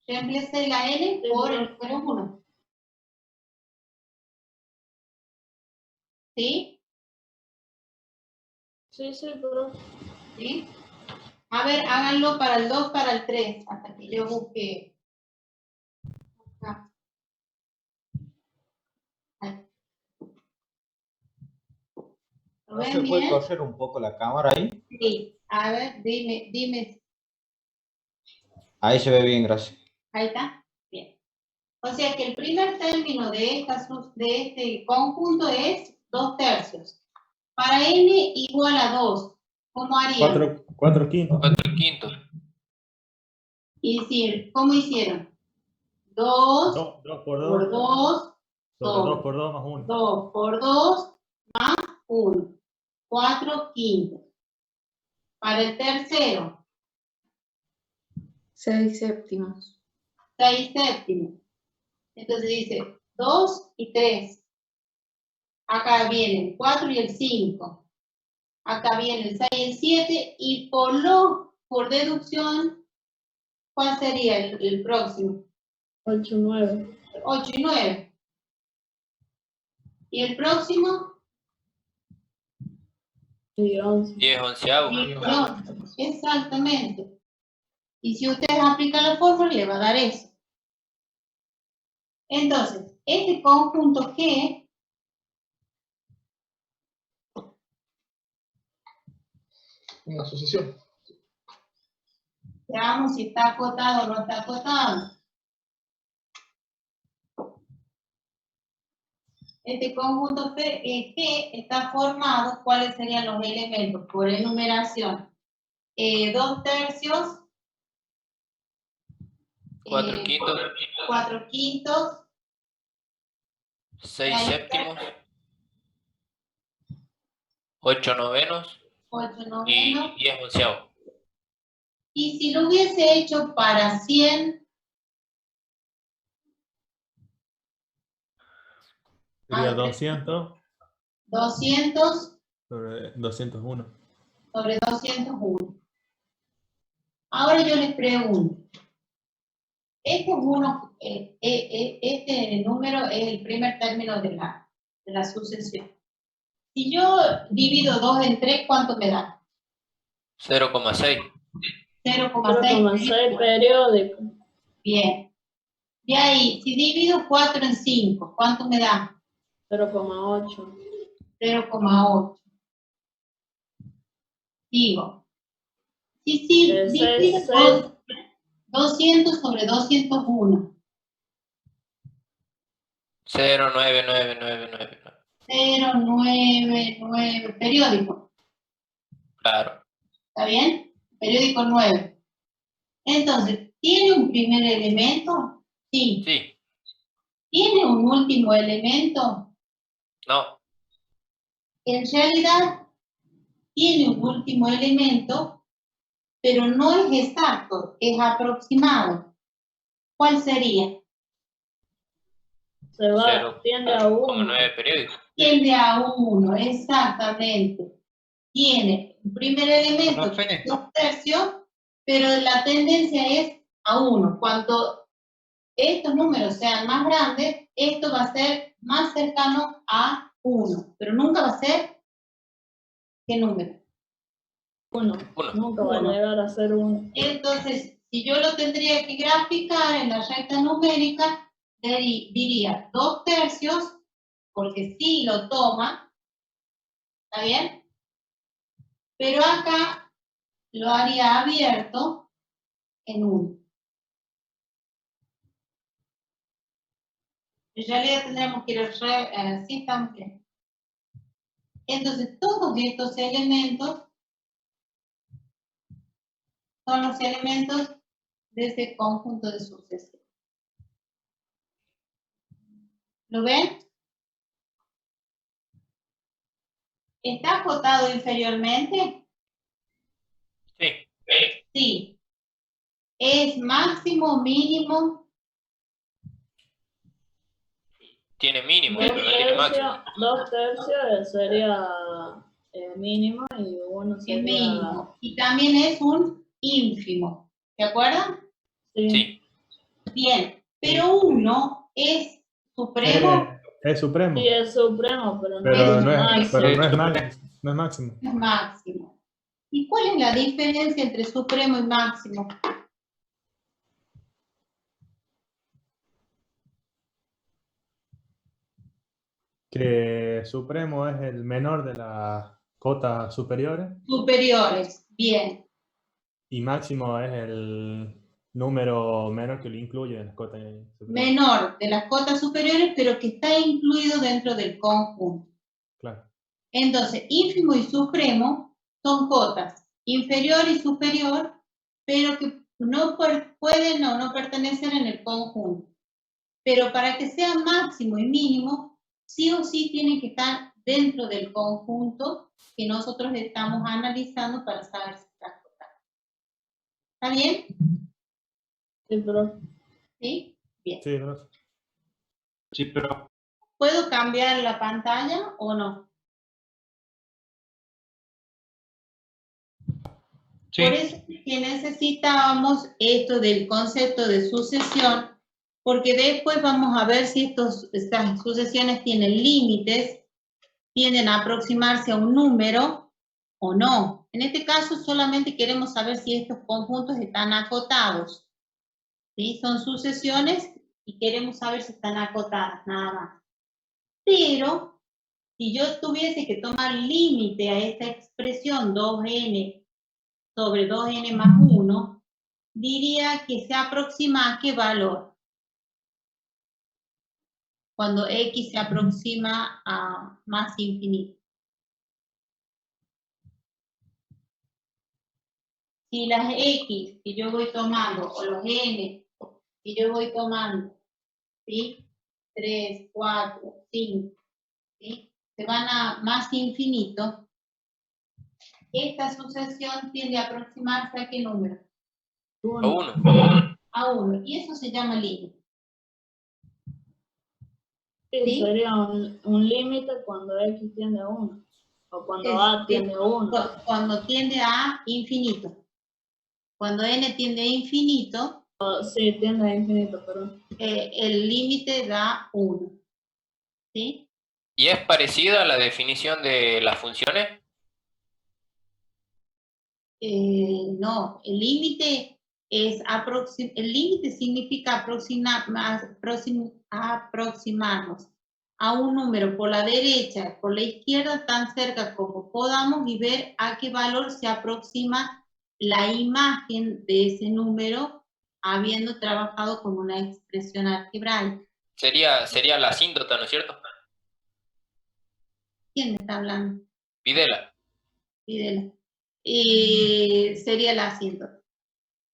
Reemplace la n por el número 1. ¿Sí? Sí, pero... ¿Sí? A ver, háganlo para el 2, para el 3, hasta que yo busque. Acá. Ahí. ¿Lo ven ¿Se puede bien? correr un poco la cámara ahí? Sí. A ver, dime. Ahí se ve bien, gracias. Ahí está. Bien. O sea que el primer término de este conjunto es 2 tercios. Para n igual a 2, ¿cómo harían? 4 quintos. 4 quintos. ¿Cómo hicieron? 2 por 2 por 2 sobre 2 por 2 más 1. 2 por 2 más 1. 4 quintos. Para el tercero. 6 séptimos. 6 séptimos. Entonces dice 2 y 3. Acá viene el 4 y el 5. Acá viene el 6 y el 7. Y por deducción, ¿cuál sería el próximo? 8 y 9. 8 y 9. ¿Y el próximo? Y 11. 10 onceavos. Exactamente. Y si ustedes aplican la fórmula, le va a dar eso. Entonces, este conjunto G una sucesión. veamos si está acotado o no está acotado. Este conjunto G está formado, ¿cuáles serían los elementos? Por enumeración. 2 tercios. 4 quintos. 4 quintos. 6 séptimos. 8 novenos. 8 Y novenos. 10 onceavos. Y si lo hubiese hecho para 100, Sería Ah, 200 200 sobre 201. sobre 201. Ahora yo les pregunto, este número es el primer término de la sucesión. Si yo divido 2 en 3, ¿cuánto me da? 0,6. 0,6 periódico. Bien. De ahí, si divido 4 en 5, ¿cuánto me da? 0,8. 0,8. Digo, si divido 200 sobre 201. 0,9999. 0,99 periódico. Claro. ¿Está bien? Periódico 9. Entonces, ¿tiene un primer elemento? Sí. Sí. ¿Tiene un último elemento? No. En realidad, tiene un último elemento, pero no es exacto, es aproximado. ¿Cuál sería? Tiende a 1. 0,9 periódico. Tiende a 1, exactamente. Tiene un primer elemento, Profe. 2/3, pero la tendencia es a 1. Cuanto estos números sean más grandes, esto va a ser más cercano a 1, pero nunca va a ser, ¿qué número? 1. Nunca va a llegar a ser 1. Entonces, si yo lo tendría que graficar en la recta numérica, diría 2/3, porque sí lo toma, ¿está bien? Pero acá lo haría abierto en 1. En realidad tendríamos que ir sí, estamos bien. Entonces, todos estos elementos son los elementos de este conjunto de sucesión. ¿Lo ven? ¿Está acotado inferiormente? Sí. Sí. ¿Es máximo, mínimo? Tiene mínimo, pero no tiene máximo. 2/3 sería mínimo y 1 Es sería... mínimo. Y también es un ínfimo. ¿Se acuerdan? Sí. Bien. Pero 1 es supremo. Es supremo. Sí, es supremo, pero no Pero es no es, máximo. pero no es máximo. Es máximo. ¿Y cuál es la diferencia entre supremo y máximo? Que supremo es el menor de las cotas superiores Superiores. Bien. y máximo es el número menor que lo incluye en las cotas superiores. Menor de las cotas superiores, pero que está incluido dentro del conjunto. Claro. Entonces, ínfimo y supremo son cotas inferior y superior, pero que no pueden o no pertenecen en el conjunto. Pero para que sea máximo y mínimo, sí o sí tienen que estar dentro del conjunto que nosotros estamos analizando para saber si está acotado. ¿Está bien? Sí, pero... ¿Sí? Bien. Sí, ¿no? Sí, pero ¿Puedo cambiar la pantalla o no? sí. Por eso es que necesitábamos esto del concepto de sucesión, porque después vamos a ver si estas sucesiones tienen límites, tienden a aproximarse a un número o no. En este caso solamente queremos saber si estos conjuntos están acotados. ¿Sí? Son sucesiones y queremos saber si están acotadas, nada más. Pero si yo tuviese que tomar límite a esta expresión 2n sobre 2n más 1, diría que se aproxima a qué valor. Cuando x se aproxima a más infinito. Si las x que yo voy tomando, o los n que yo voy tomando, ¿sí? 3, 4, 5, ¿sí? Se van a más infinito, esta sucesión tiende a aproximarse a qué número. A 1. A 1. Y eso se llama límite. Sí, sería un límite cuando X tiende a 1. O cuando A tiende a 1. Cuando tiende a infinito. Cuando n tiende a infinito. Sí, tiende a infinito, perdón. El límite da 1. ¿Sí? ¿Y es parecido a la definición de las funciones? No, el límite significa aproximarnos a un número por la derecha, por la izquierda, tan cerca como podamos y ver a qué valor se aproxima la imagen de ese número habiendo trabajado con una expresión algebraica. Sería la asíntota, ¿no es cierto? ¿Quién me está hablando? Videla. Videla. Sería la asíntota.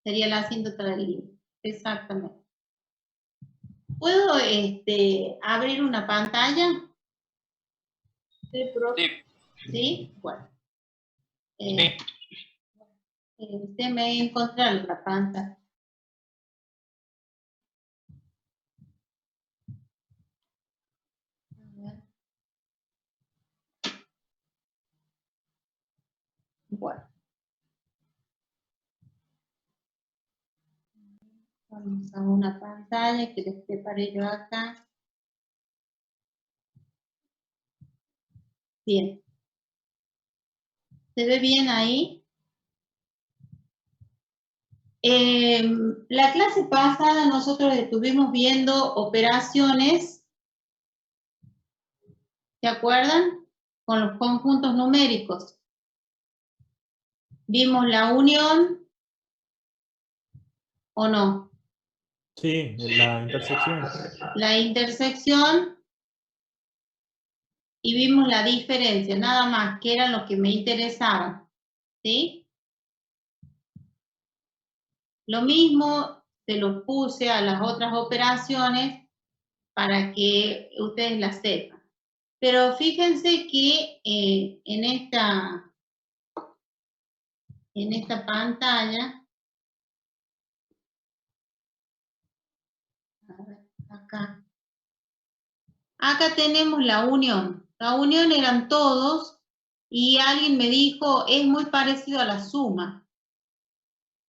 Sería la asíntota del límite. Exactamente. ¿Puedo abrir una pantalla? Sí, profe. ¿Sí? Bueno. Usted me encontrar la pantalla. Bueno. Vamos a una pantalla que les preparé yo acá. Bien. ¿Se ve bien ahí? La clase pasada nosotros estuvimos viendo operaciones, ¿se acuerdan? Con los conjuntos numéricos. ¿Vimos la unión o no? Sí, la intersección. La intersección y vimos la diferencia, nada más, que era lo que me interesaba, ¿sí? Lo mismo se lo puse a las otras operaciones para que ustedes las sepan. Pero fíjense que en esta pantalla, a ver, acá tenemos la unión. La unión eran todos y alguien me dijo, es muy parecido a la suma.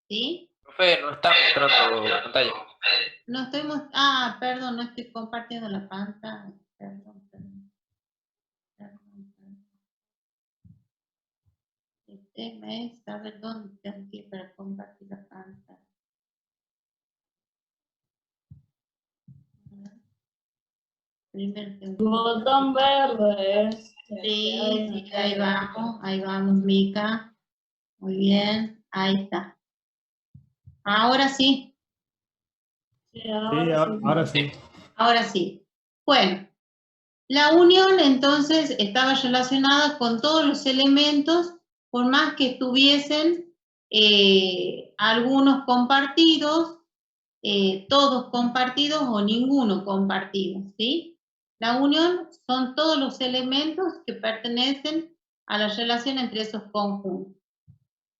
¿Sí? Profe, no está mostrando pantalla. No estoy perdón, no estoy compartiendo la pantalla. Perdón. El tema es saber dónde tengo que ir para compartir la pantalla. Primero tengo que... Botón verde. Sí, ahí vamos, Mica. Muy bien, ahí está. Ahora sí. Sí, ahora sí. Ahora sí. Bueno, la unión entonces estaba relacionada con todos los elementos, por más que estuviesen algunos compartidos, todos compartidos o ninguno compartido, ¿sí? La unión son todos los elementos que pertenecen a la relación entre esos conjuntos.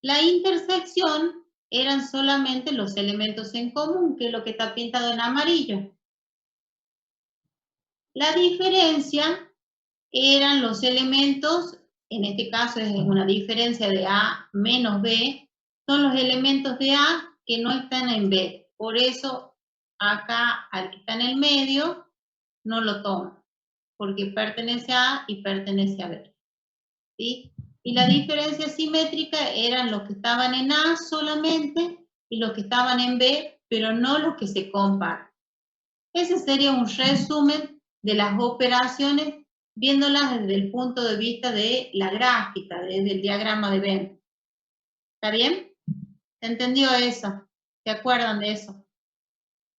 La intersección eran solamente los elementos en común, que es lo que está pintado en amarillo. La diferencia eran los elementos, en este caso es una diferencia de A menos B, son los elementos de A que no están en B. Por eso acá al que está en el medio no lo toma, porque pertenece a A y pertenece a B. ¿Sí? Y la diferencia simétrica eran los que estaban en A solamente y los que estaban en B, pero no los que se comparten. Ese sería un resumen de las operaciones viéndolas desde el punto de vista de la gráfica, desde el diagrama de Venn. ¿Está bien? ¿Se entendió eso? ¿Se acuerdan de eso?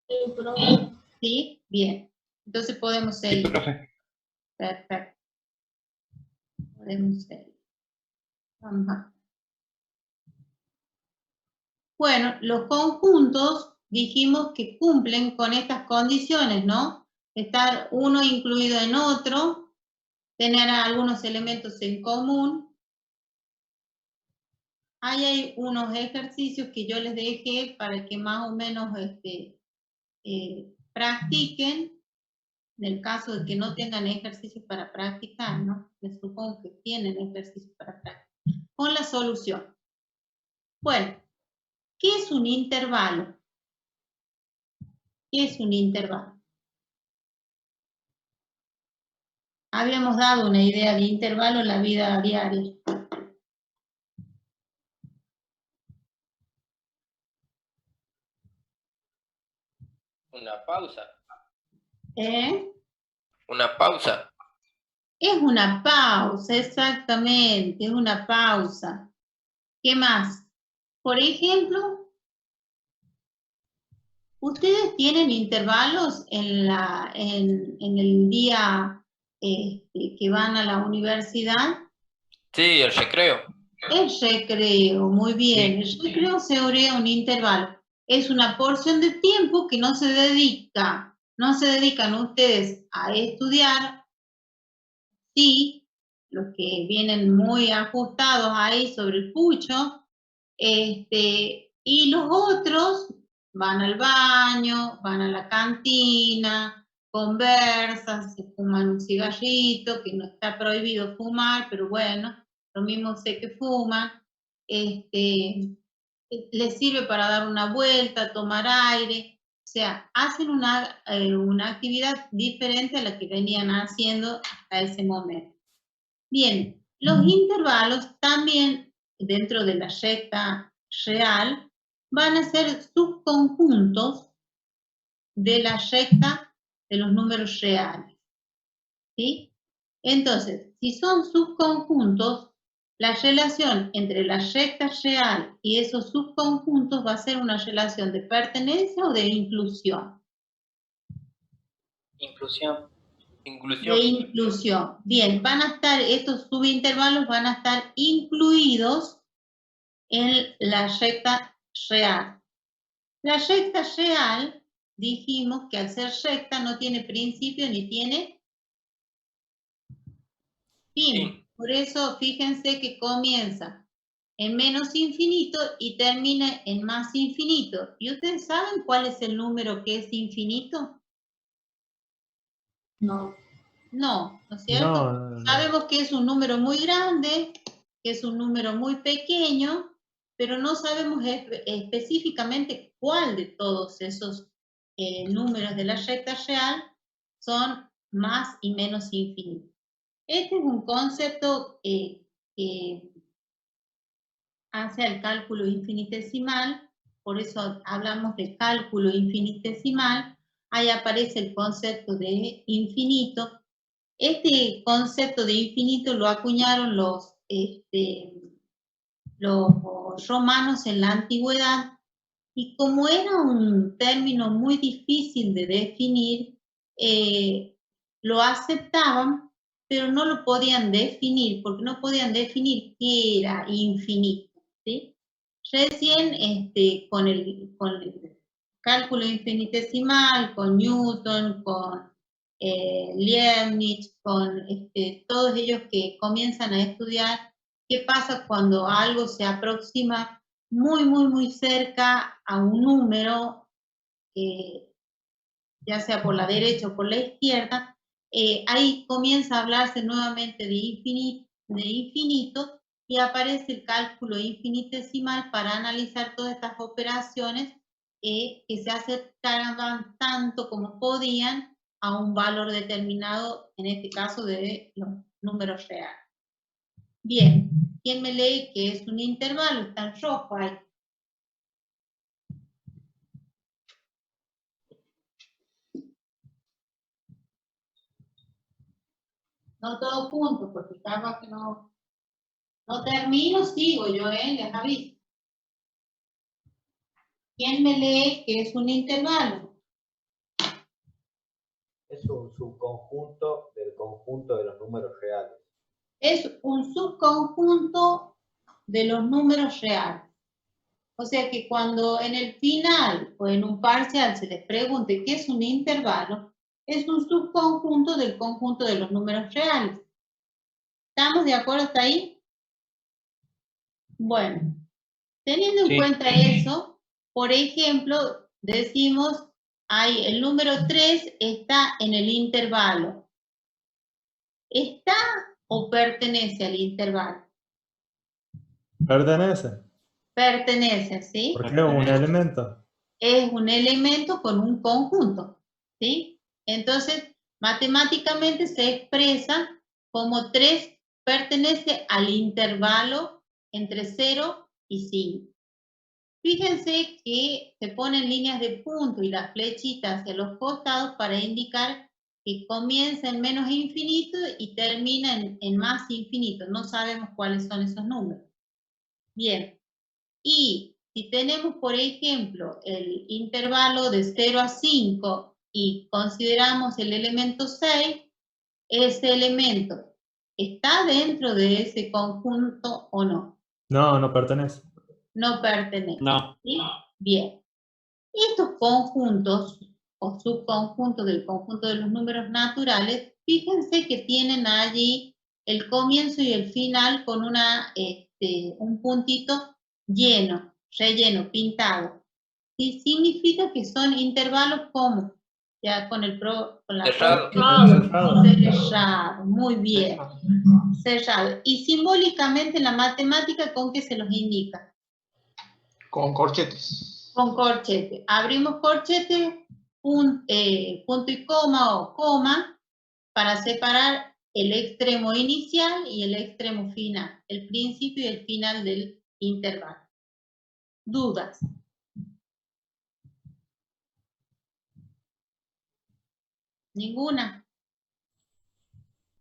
Sí, profe. ¿Sí? Bien. Entonces podemos seguir. Sí, profe. Perfecto. Podemos seguir. Vamos a... Bueno, los conjuntos dijimos que cumplen con estas condiciones, ¿no? Estar uno incluido en otro, tener algunos elementos en común Ahí hay unos ejercicios que yo les dejé para que más o menos practiquen. En el caso de que no tengan ejercicios para practicar, ¿no? Me supongo que tienen ejercicios para practicar. Con la solución. Bueno, ¿qué es un intervalo? ¿Qué es un intervalo? Habíamos dado una idea de intervalo en la vida diaria. Una pausa. Una pausa. Es una pausa, exactamente, es una pausa. ¿Qué más? Por ejemplo, ¿ustedes tienen intervalos en el día que van a la universidad? Sí, el recreo. El recreo, muy bien. Sí. El recreo se agrega un intervalo. Es una porción de tiempo que no se dedican ustedes a estudiar. Sí, los que vienen muy ajustados ahí sobre el pucho, y los otros van al baño, van a la cantina, conversan, se fuman un cigarrito, que no está prohibido fumar, pero bueno, lo mismo sé que fuman, les sirve para dar una vuelta, tomar aire, o sea, hacen una actividad diferente a la que venían haciendo hasta ese momento. Bien, los intervalos también dentro de la recta real van a ser subconjuntos de la recta de los números reales. ¿Sí? Entonces, si son subconjuntos, la relación entre la recta real y esos subconjuntos va a ser una relación de pertenencia o de inclusión. Inclusión. De inclusión. Bien, van a estar, estos subintervalos van a estar incluidos en la recta real. La recta real, dijimos que al ser recta no tiene principio ni tiene fin. Por eso fíjense que comienza en menos infinito y termina en más infinito. ¿Y ustedes saben cuál es el número que es infinito? No. No, ¿no es cierto? No. Sabemos que es un número muy grande, que es un número muy pequeño, pero no sabemos específicamente cuál de todos esos números de la recta real son más y menos infinitos. Este es un concepto que hace al cálculo infinitesimal, por eso hablamos de cálculo infinitesimal. Ahí aparece el concepto de infinito. Este concepto de infinito lo acuñaron los romanos en la antigüedad, y como era un término muy difícil de definir, lo aceptaban, pero no lo podían definir, porque no podían definir qué era infinito, ¿sí? Recién con el cálculo infinitesimal, con Newton, con Leibniz, con todos ellos que comienzan a estudiar qué pasa cuando algo se aproxima muy, muy, muy cerca a un número, ya sea por la derecha o por la izquierda, ahí comienza a hablarse nuevamente de infinito y aparece el cálculo infinitesimal para analizar todas estas operaciones que se acercaban tanto como podían a un valor determinado, en este caso de los números reales. Bien, ¿quién me lee que es un intervalo? Está en rojo ahí. No todos juntos, porque cada que no termino, sigo yo, les aviso. ¿Quién me lee que es un intervalo? Es un subconjunto del conjunto de los números reales. Es un subconjunto de los números reales. O sea que cuando en el final o en un parcial se les pregunte qué es un intervalo, es un subconjunto del conjunto de los números reales. ¿Estamos de acuerdo hasta ahí? Bueno, Teniendo en Sí. cuenta eso, por ejemplo, decimos, el número 3 está en el intervalo. ¿Está o pertenece al intervalo? Pertenece. Pertenece, ¿sí? Porque es un elemento. Es un elemento con un conjunto, ¿sí? Entonces, matemáticamente se expresa como 3 pertenece al intervalo entre 0 y 5. Fíjense que se ponen líneas de punto y las flechitas hacia los costados para indicar que comienza en menos infinito y termina en más infinito. No sabemos cuáles son esos números. Bien. Y si tenemos, por ejemplo, el intervalo de 0 a 5 y consideramos el elemento 6, ese elemento ¿está dentro de ese conjunto o no? No, no pertenece. No pertenece. No. ¿Sí? Bien. Estos conjuntos o subconjuntos del conjunto de los números naturales, fíjense que tienen allí el comienzo y el final con un puntito lleno, relleno, pintado. Y significa que son intervalos como, ya con la Cerrado. cerrado, muy bien, cerrado. Y simbólicamente en la matemática, ¿con qué se los indica? Con corchetes. Con corchete. Abrimos corchete, punto y coma o coma, para separar el extremo inicial y el extremo final, el principio y el final del intervalo. ¿Dudas? ¿Ninguna?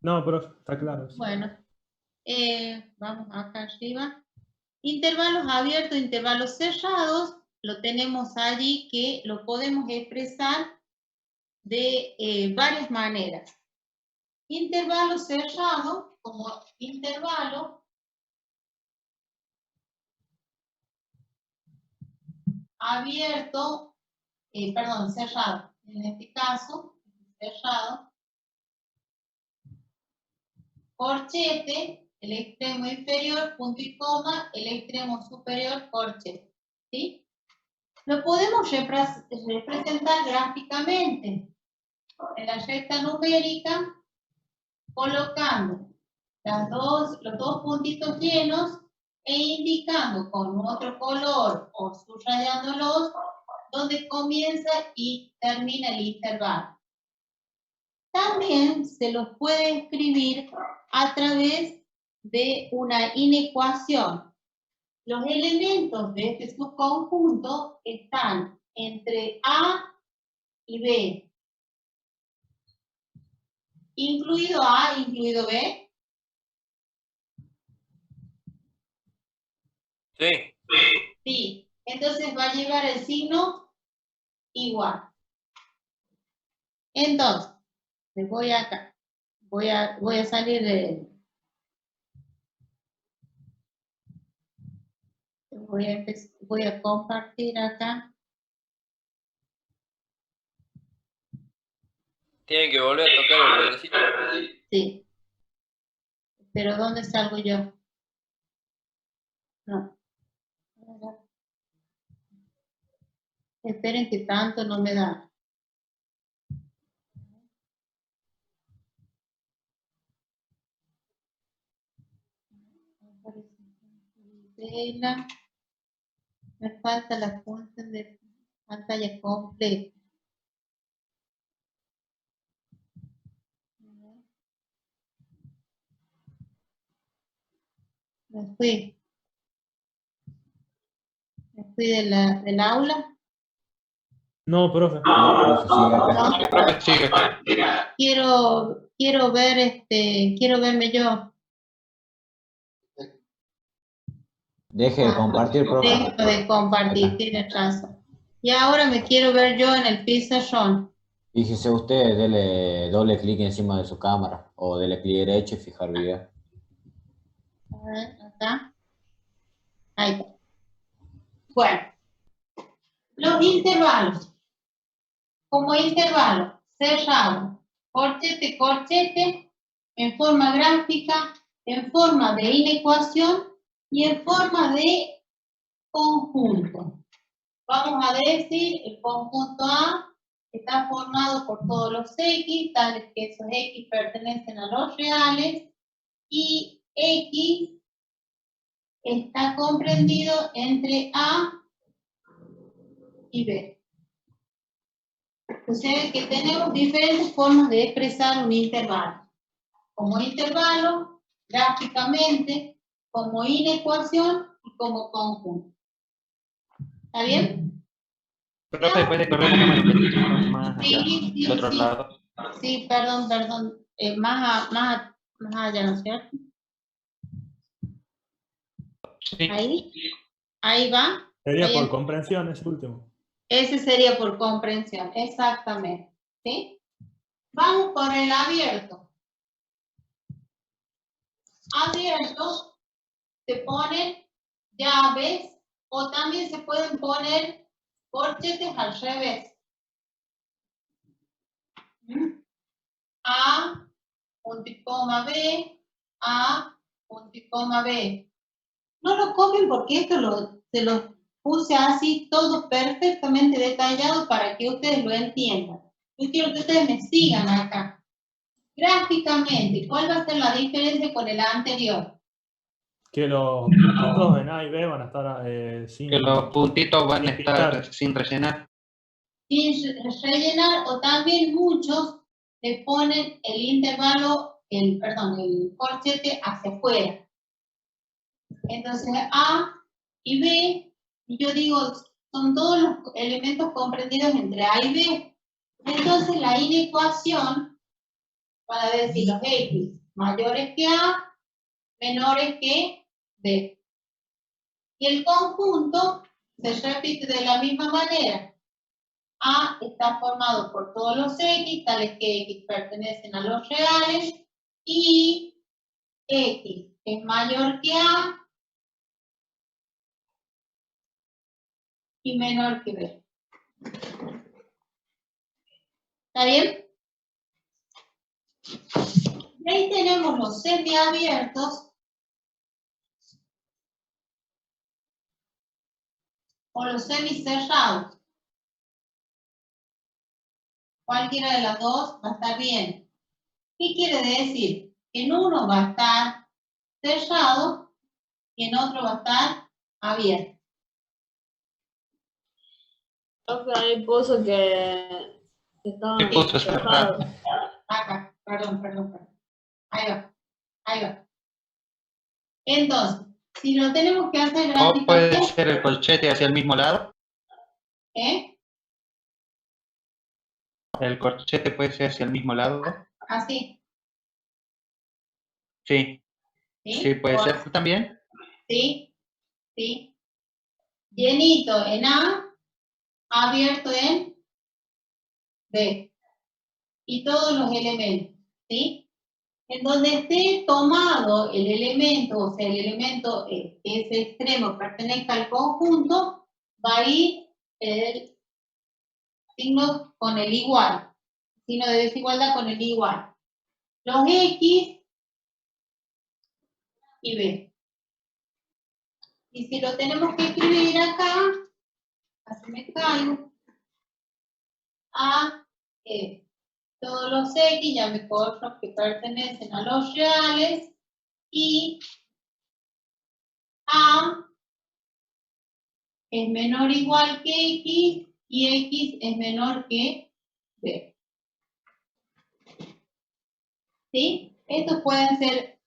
No, profe, está claro. Bueno, vamos acá arriba. Intervalos abiertos, intervalos cerrados, lo tenemos allí que lo podemos expresar de varias maneras. Intervalo cerrado, como intervalo abierto, cerrado. En este caso, cerrado. Corchete, el extremo inferior, punto y coma, el extremo superior, corchete. ¿Sí? Lo podemos representar gráficamente en la recta numérica, colocando los dos puntitos llenos e indicando con otro color o subrayándolos donde comienza y termina el intervalo. También se los puede escribir a través de una inecuación. Los elementos de este subconjunto están entre A y B. ¿Incluido A, incluido B? Sí. Sí. Entonces va a llevar el signo igual. Entonces, voy acá. Voy a salir de... Voy a compartir acá. Tienen que volver a tocar el verdecito. Sí. Pero ¿dónde salgo yo? No. Esperen que tanto no me da. Me falta la fuente de pantalla completa. Me fui del aula. No, profe. Profe, sigue acá. Quiero verme yo. Deje de compartir, profe. Dejo de compartir, tiene razón. Y ahora me quiero ver yo en el pizarrón. Fíjese usted, dele doble clic encima de su cámara o dele clic derecho y fijar video. A ver, acá. Ahí está. Bueno, los intervalos. Como intervalo cerrado, corchete, corchete, en forma gráfica, en forma de inecuación y en forma de conjunto. Vamos a decir, el conjunto A está formado por todos los X, tales que esos X pertenecen a los reales, y X está comprendido entre A y B. O sea que tenemos diferentes formas de expresar un intervalo. Como intervalo, gráficamente, como inecuación y como conjunto. ¿Está bien? Profe, ¿puede correr la cámara un poquito más allá, Sí, del otro lado? Sí, perdón. Más allá, ¿no es cierto? Sí. Ahí va. Sería Ahí por en- comprensión ese último. Ese sería por comprensión, exactamente. ¿Sí? Vamos con el abierto. Abierto se ponen llaves o también se pueden poner corchetes al revés. A, punto y coma B, A, punto y coma B. No lo copien porque esto se lo puse así todo perfectamente detallado para que ustedes lo entiendan. Yo quiero que ustedes me sigan acá. Gráficamente, ¿cuál va a ser la diferencia con el anterior? Que los puntitos en A y B van a estar sin... Que los puntitos van a sin estar pintar. sin rellenar. Sin rellenar, o también muchos le ponen el intervalo, el corchete hacia afuera. Entonces A y B, y yo digo, son todos los elementos comprendidos entre A y B. Entonces la inecuación, para decir los X mayores que A, menores que B. Y el conjunto se repite de la misma manera. A está formado por todos los X, tales que X pertenecen a los reales, y X es mayor que A y menor que B. ¿Está bien? Y ahí tenemos los semiabiertos o los semicerrados. Cualquiera de las dos va a estar bien. ¿Qué quiere decir? En uno va a estar cerrado y en otro va a estar abierto. Profe, ahí puso que estaban ¿Qué puso cerrados. Acá, perdón. Ahí va. Entonces, si lo tenemos que hacer ¿O puede gráficamente, ser el corchete hacia el mismo lado? ¿El corchete puede ser hacia el mismo lado? Así, Sí. ¿sí? Sí, puede O ser así. también. Sí. Llenito en A, abierto en B. Y todos los elementos, ¿sí? En donde esté tomado el elemento, o sea, el elemento que ese extremo pertenezca al conjunto, va a ir el signo con el igual, signo de desigualdad con el igual. Los X y B. Y si lo tenemos que escribir acá, así me caigo, A, todos los X, ya me corro que pertenecen a los reales, y A es menor o igual que X y X es menor que B. ¿Sí? Estos pueden ser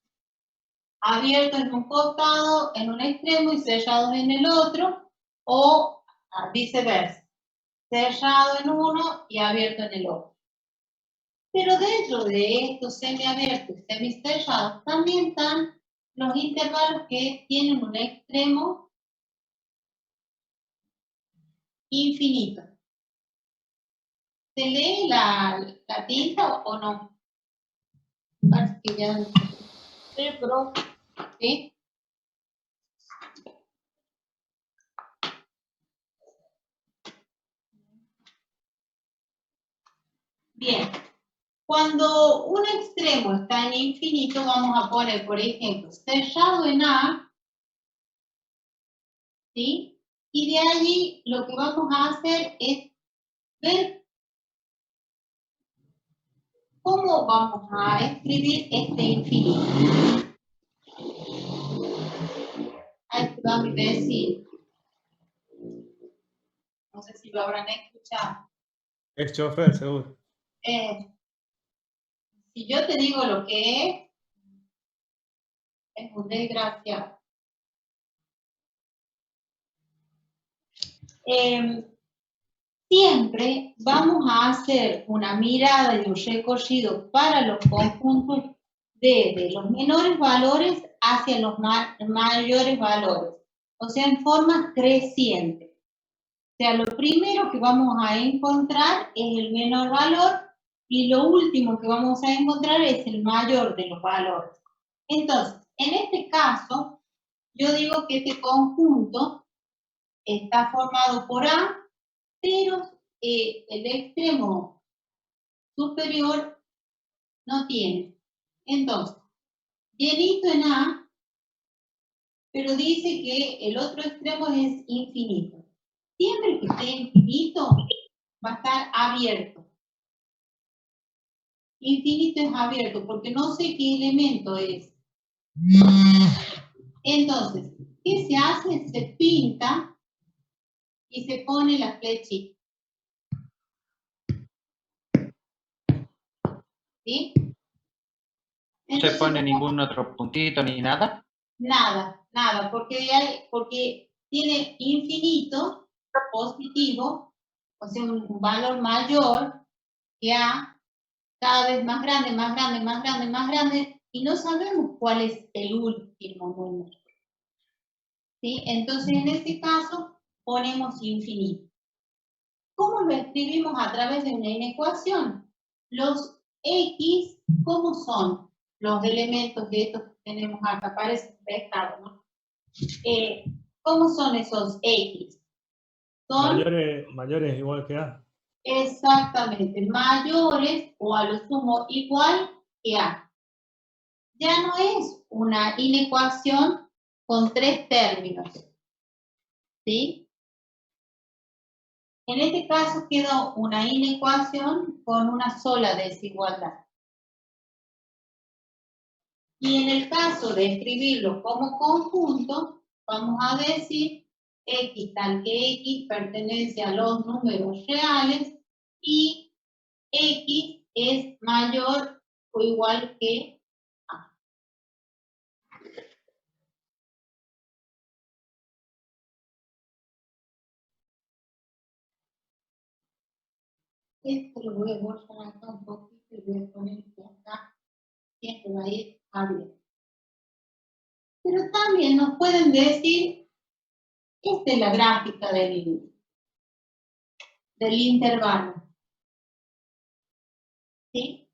abiertos en un costado, en un extremo y cerrados en el otro, o viceversa, cerrado en uno y abierto en el otro. Pero dentro de estos semiabiertos y semicerrados también están los intervalos que tienen un extremo infinito. ¿Se lee la tinta o no? Parece que ya. Sí, pero ¿Sí? Bien. Cuando un extremo está en infinito, vamos a poner, por ejemplo, cerrado en A, ¿sí? Y de allí lo que vamos a hacer es ver cómo vamos a escribir este infinito. Ahí va mi vecino. No sé si lo habrán escuchado. Es chofer, seguro. Si yo te digo lo que es un desgraciado. Siempre vamos a hacer una mirada y un recorrido para los conjuntos desde los menores valores hacia los mayores valores, o sea, en forma creciente. O sea, lo primero que vamos a encontrar es el menor valor y lo último que vamos a encontrar es el mayor de los valores. Entonces, en este caso, yo digo que este conjunto está formado por A, pero el extremo superior no tiene. Entonces, llenito en A, pero dice que el otro extremo es infinito. Siempre que esté infinito, va a estar abierto. Infinito es abierto, porque no sé qué elemento es. Entonces, ¿qué se hace? Se pinta y se pone la flechita. ¿Sí? ¿No se pone ningún otro puntito ni nada? Nada, nada, porque tiene infinito positivo, o sea, un valor mayor que A, cada vez más grande, más grande, más grande, más grande, y no sabemos cuál es el último número. ¿Sí? Entonces, en este caso, ponemos infinito. ¿Cómo lo escribimos a través de una inecuación? Los X, ¿cómo son los elementos de estos que tenemos acá? Parece vectores, ¿no? ¿Cómo son esos X? Son Mayores igual que A. exactamente mayores o a lo sumo igual que A. Ya no es una inecuación con tres términos. ¿Sí? En este caso quedó una inecuación con una sola desigualdad. Y en el caso de escribirlo como conjunto, vamos a decir X tal que X pertenece a los números reales y X es mayor o igual que A. Esto lo voy a borrar acá un poquito y voy a poner que acá siempre va a ir abierto. Pero también nos pueden decir, esta es la gráfica del intervalo. ¿Sí?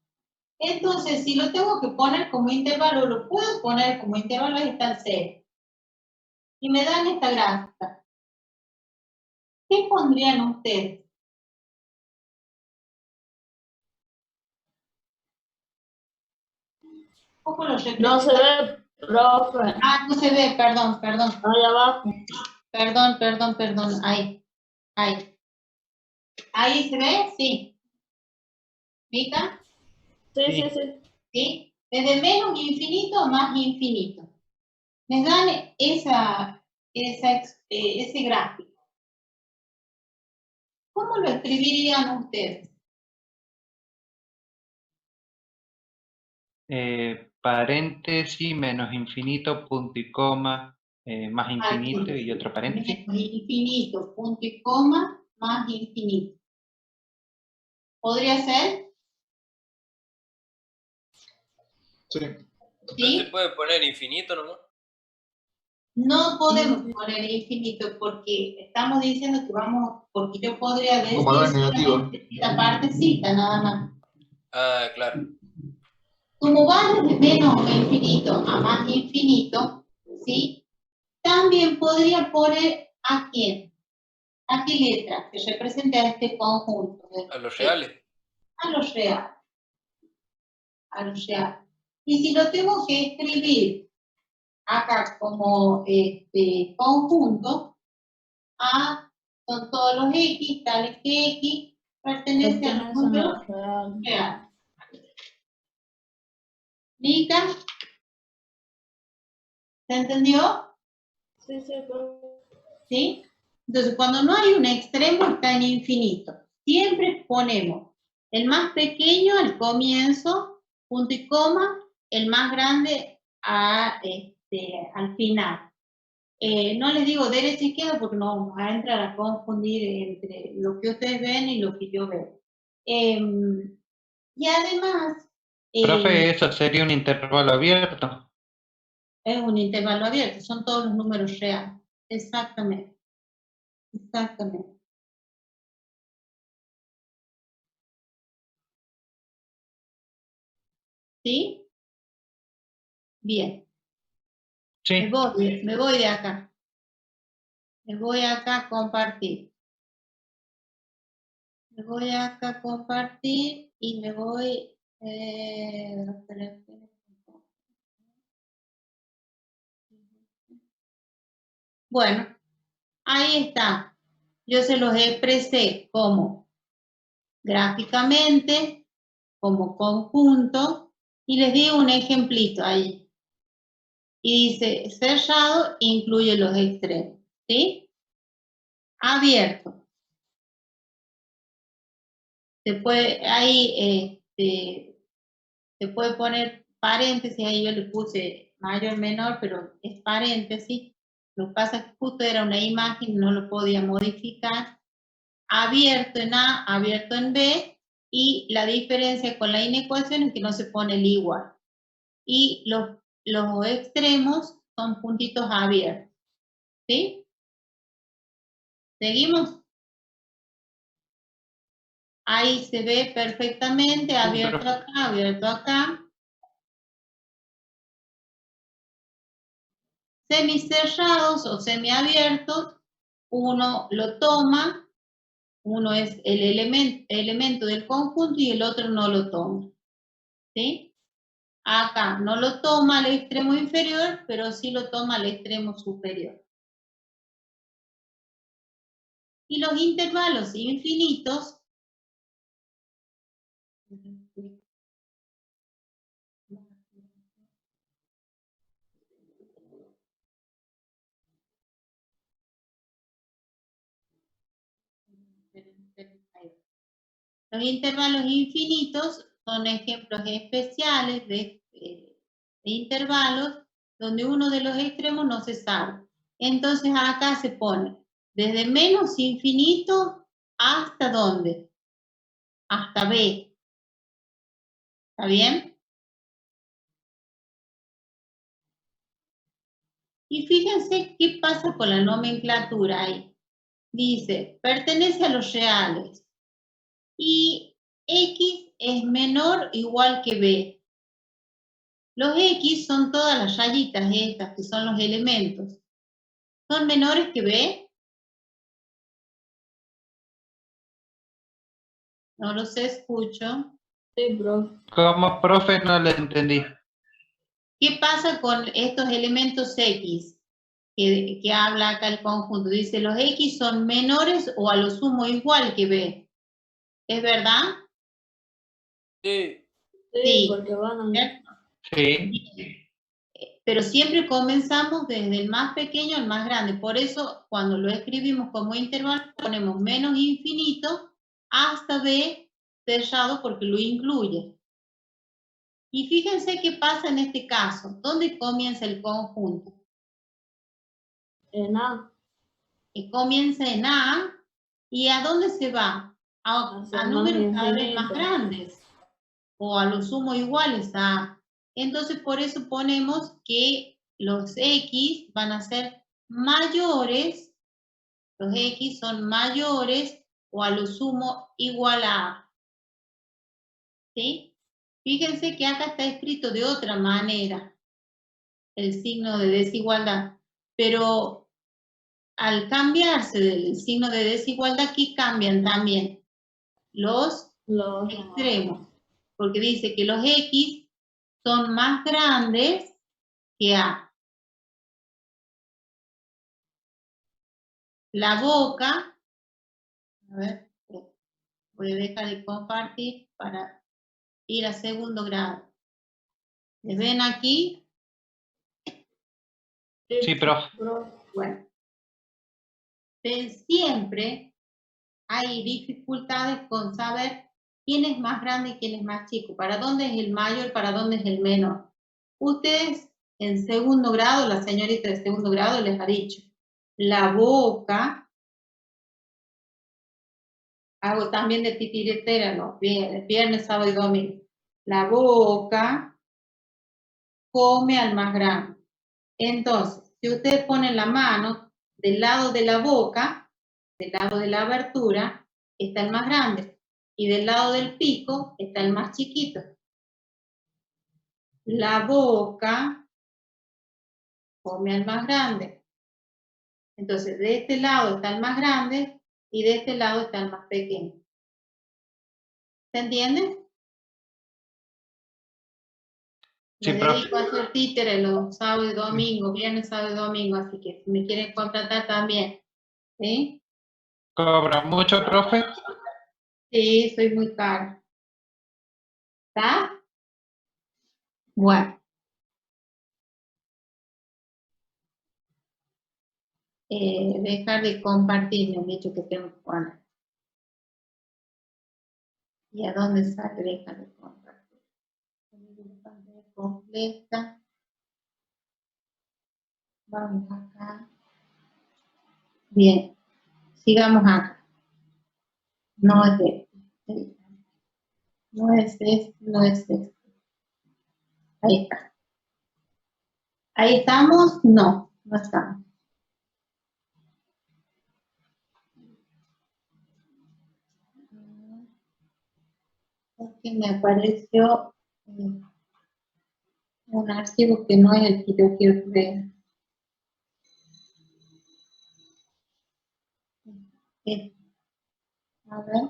Entonces, si lo tengo que poner como intervalo, lo puedo poner como intervalo, ahí está el 0. Y me dan esta gráfica. ¿Qué pondrían ustedes? ¿Cómo lo representan? No se ve, profe. Ah, no se ve, perdón. Ahí abajo. Perdón. Ahí. ¿Ahí se ve? Sí. ¿Mica? Sí. ¿Sí? Desde menos infinito a más infinito. Me dan ese gráfico. ¿Cómo lo escribirían ustedes? Paréntesis, menos infinito, punto y coma, más infinito y otro paréntesis. Menos infinito, punto y coma, más infinito. ¿Podría ser? Sí. ¿Sí? ¿No se puede poner infinito nomás? No podemos poner infinito porque estamos diciendo que porque yo podría decir Como valor negativo. esta partecita nada más. Ah, claro. Como va desde menos infinito a más infinito, ¿sí? También podría poner ¿a quién? ¿A qué letra que represente a este conjunto? ¿A los reales? A los reales. Y si lo tengo que escribir acá como conjunto, A son todos los X, tales que X pertenece a los números reales. ¿Lica? ¿Se entendió? Sí, sí, ¿Sí? Entonces, cuando no hay un extremo, está en infinito. Siempre ponemos el más pequeño al comienzo, punto y coma, el más grande al final. No les digo derecha y izquierda porque no vamos a entrar a confundir entre lo que ustedes ven y lo que yo veo. Y además... Profe, eso sería un intervalo abierto. Es un intervalo abierto, son todos los números reales. Exactamente. Exactamente. ¿Sí? Bien. Sí. Me voy de acá. Me voy acá a compartir. Me voy acá a compartir y me voy... bueno, ahí está. Yo se los expresé como gráficamente, como conjunto, y les di un ejemplito ahí. Y dice, cerrado incluye los extremos, ¿sí? Abierto. Se puede, ahí se puede poner paréntesis, ahí yo le puse mayor, menor, pero es paréntesis. Lo que pasa es que justo era una imagen, no lo podía modificar. Abierto en A, abierto en B, y la diferencia con la inecuación es que no se pone el igual. Y los extremos son puntitos abiertos. ¿Sí? ¿Seguimos? Ahí se ve perfectamente, abierto acá, abierto acá. Semicerrados o semiabiertos, uno lo toma, uno es el elemento del conjunto y el otro no lo toma. ¿Sí? Acá no lo toma al extremo inferior, pero sí lo toma al extremo superior. Y los intervalos infinitos, los intervalos infinitos son ejemplos especiales de intervalos donde uno de los extremos no se sabe. Entonces acá se pone desde menos infinito hasta ¿dónde? Hasta B. ¿Está bien? Y fíjense qué pasa con la nomenclatura ahí. Dice, pertenece a los reales. Y X es menor o igual que B. Los X son todas las rayitas estas, que son los elementos. ¿Son menores que B? No los escucho. Sí, profe. Como profe no le entendí. ¿Qué pasa con estos elementos X? Que habla acá el conjunto. Dice, los X son menores o a lo sumo igual que B. ¿Es verdad? Sí. Sí, porque van a... Sí. Pero siempre comenzamos desde el más pequeño al más grande. Por eso, cuando lo escribimos como intervalo, ponemos menos infinito hasta B cerrado porque lo incluye. Y fíjense qué pasa en este caso. ¿Dónde comienza el conjunto? En A. Comienza en A. ¿Y a dónde se va? A números cada vez más grandes. O a lo sumo iguales a A. Entonces, por eso ponemos que los X van a ser mayores, los X son mayores o a lo sumo igual a A. ¿Sí? Fíjense que acá está escrito de otra manera el signo de desigualdad, pero al cambiarse del signo de desigualdad, aquí cambian también los extremos, porque dice que los X son más grandes que A. La boca, a ver, voy a dejar de compartir para ir a segundo grado. ¿Me ven aquí? Sí, profe. Bueno, siempre hay dificultades con saber quién es más grande y quién es más chico, para dónde es el mayor, para dónde es el menor. Ustedes en segundo grado, la señorita de segundo grado les ha dicho, la boca, hago también de titiritera los viernes, sábado y domingo, la boca come al más grande. Entonces, si ustedes ponen la mano del lado de la boca, del lado de la abertura, está el más grande. Y del lado del pico está el más chiquito. La boca come al más grande. Entonces, de este lado está el más grande y de este lado está el más pequeño. ¿Se entiende? Sí, Me profe. dedico a hacer títeres los sábados y domingos, viernes, sábado y domingo, así que si me quieren contratar también. ¿Sí? ¿Cobra mucho, profe? Sí, soy muy cara. ¿Está? Bueno. Dejar de compartir, me han dicho que tengo que poner. ¿Y a dónde sale dejar de compartir? Completa. Vamos acá. Bien. Sigamos acá. No es este. No es este, no es este. Ahí está. ¿Ahí estamos? No, no estamos. Porque me apareció un archivo que no es el que yo quiero ver. A ver.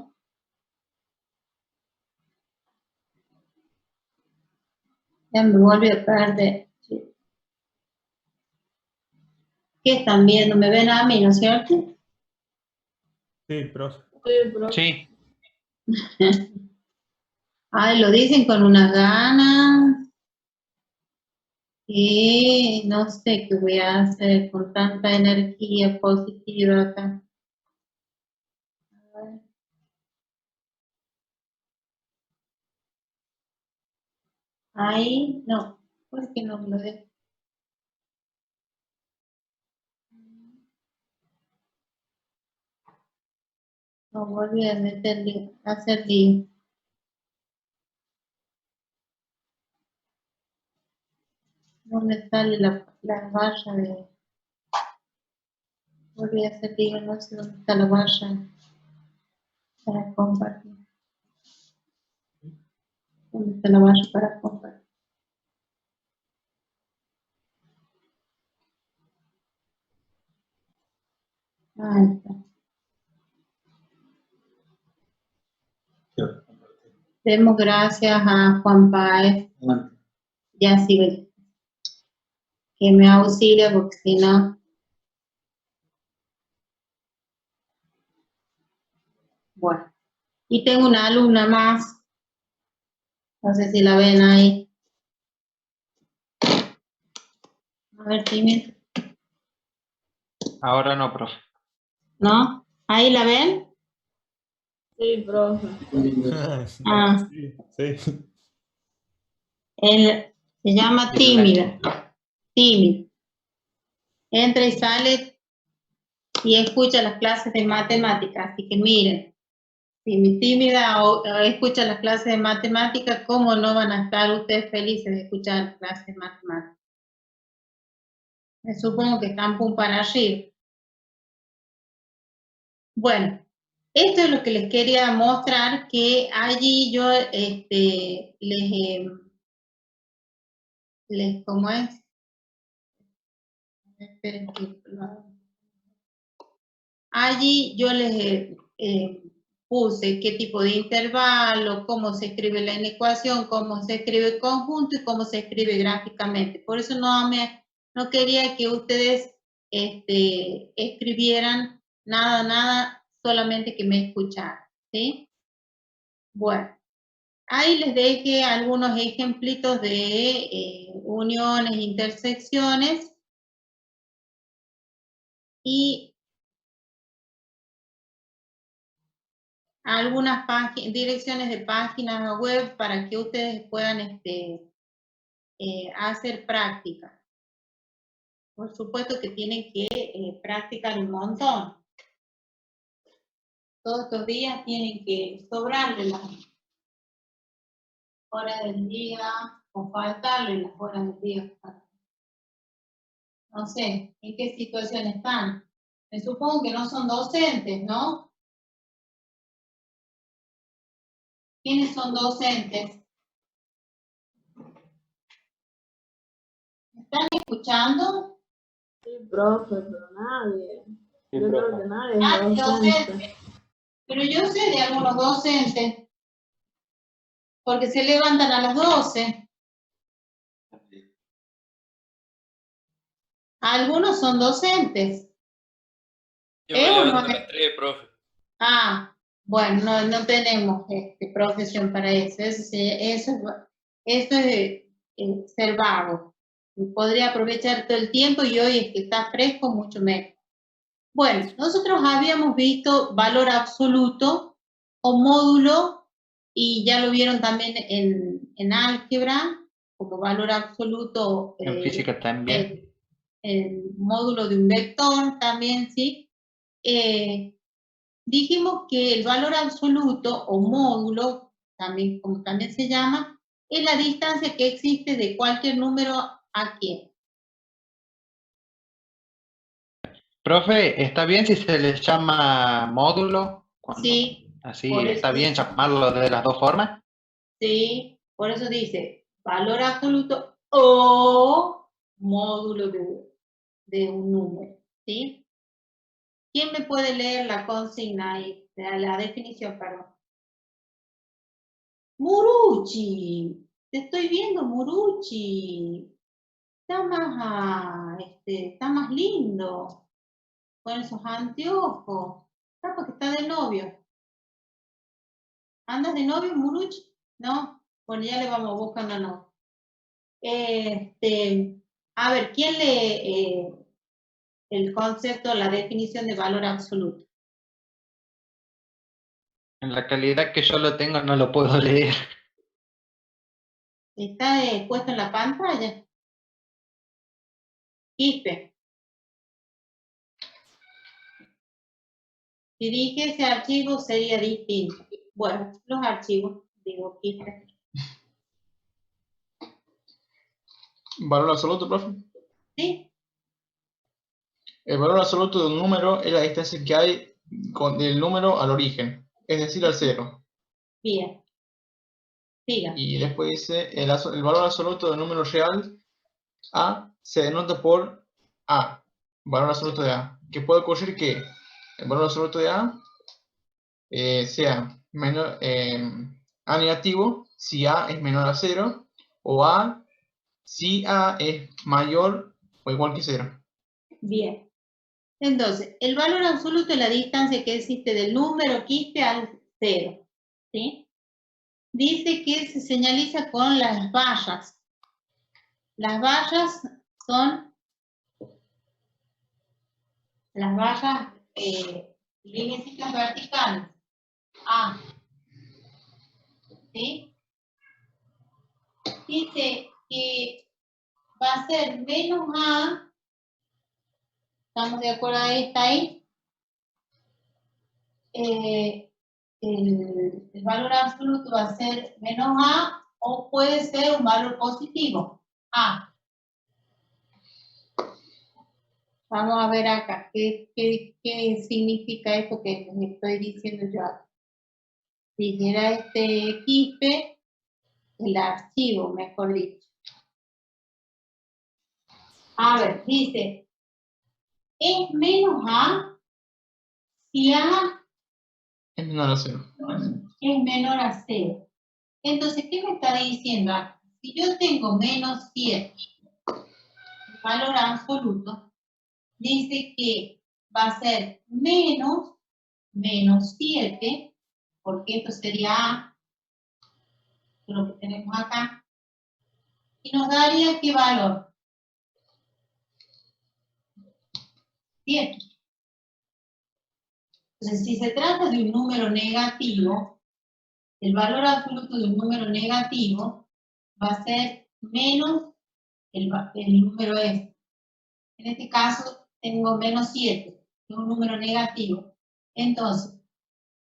Ya me volví a perder. Sí. ¿Qué están viendo? ¿Me ven a mí, no es cierto? Sí, profe. Sí. Ay, lo dicen con unas ganas. Y no sé qué voy a hacer con tanta energía positiva acá. A ver. Ahí, no. ¿Por qué no me lo dejo? No volví a meterle, a hacer lío. No me sale la barra de... Volví a hacer lío, no sé dónde está la barra para compartir. ¿Dónde está la barra para compartir? Ahí está. Demos gracias a Juan Páez. Ya sí, que me auxilia porque si no... Bueno. Y tengo una alumna más. No sé si la ven ahí. A ver, Timmy. Ahora no, profe. ¿No? ¿Ahí la ven? Sí, profe. Ah. Sí. Se llama tímida. Tímida. Entra y sale y escucha las clases de matemáticas. Así que miren, si mi tímida o escucha las clases de matemáticas, ¿cómo no van a estar ustedes felices de escuchar las clases de matemáticas? Me supongo que están pum para arriba. Bueno, esto es lo que les quería mostrar, que allí yo ¿cómo es? Esperen que allí yo les puse qué tipo de intervalo, cómo se escribe la inecuación, cómo se escribe el conjunto y cómo se escribe gráficamente. Por eso no quería que ustedes escribieran Nada, solamente que me escucharan, ¿sí? Bueno, ahí les dejé algunos ejemplitos de uniones, intersecciones y algunas direcciones de páginas web para que ustedes puedan hacer práctica. Por supuesto que tienen que practicar un montón. Todos estos días tienen que sobrarle las horas del día o faltarle las horas del día. No sé, ¿en qué situación están? Me supongo que no son docentes, ¿no? ¿Quiénes son docentes? ¿Me están escuchando? Sí, profe, pero nadie. Sí, Yo creo profe. que nadie Ah, es docente. Pero yo sé de algunos docentes, porque se levantan a las 12. Algunos son docentes. Yo me levanto a las 3, profe. Ah, bueno, no tenemos profesión para eso. Eso es ser vago. Podría aprovechar todo el tiempo y hoy es que está fresco, mucho mejor. Bueno, nosotros habíamos visto valor absoluto o módulo y ya lo vieron también en álgebra como valor absoluto. En física también. El módulo de un vector también, ¿sí? Dijimos que el valor absoluto o módulo, también, como también se llama, es la distancia que existe de cualquier número a quién. Profe, ¿está bien si se les llama módulo? Sí. Así, Por ¿está eso bien dice. llamarlo de las dos formas? Sí, por eso dice valor absoluto o módulo de un número, ¿sí? ¿Quién me puede leer la consigna ahí? La definición, perdón. Muruchi, te estoy viendo, Muruchi. Está más lindo con esos anteojos. Capaz que está de novio. ¿Andas de novio, Muruchi? ¿No? Bueno, ya le vamos a buscar una novia. A ver, ¿quién lee el concepto, la definición de valor absoluto? En la calidad que yo lo tengo no lo puedo leer. Está puesto en la pantalla. Quispe. Si dije ese archivo sería distinto. Bueno, los archivos, digo Quispe. ¿Valor absoluto, profe? ¿Sí? El valor absoluto de un número es la distancia que hay del número al origen, es decir, al cero. Bien. Siga. Y después dice, el valor absoluto del número real A se denota por A, valor absoluto de A. Que puede ocurrir que el valor absoluto de A sea menor, A negativo si A es menor a 0, o A si A es mayor o igual que 0. Bien. Entonces, el valor absoluto es la distancia que existe del número quispe al 0. ¿Sí? Dice que se señaliza con las vallas. Las vallas son las vallas líneas verticales. A. ¿Sí? Dice que va a ser menos A. ¿Estamos de acuerdo ahí? ¿Está ahí? El valor absoluto va a ser menos A o puede ser un valor positivo. A. Vamos a ver acá, ¿qué significa esto que les estoy diciendo yo acá? Si era este quispe, el archivo, mejor dicho. A ver, dice, es menos A si A Es menor a 0. es menor a 0. Entonces, ¿qué me está diciendo acá? Si yo tengo menos 7, valor absoluto, dice que va a ser menos 7, porque esto sería A, lo que tenemos acá, y nos daría ¿qué valor? 7. Entonces, si se trata de un número negativo, el valor absoluto de un número negativo va a ser menos el número este. En este caso, tengo menos 7, es un número negativo. Entonces,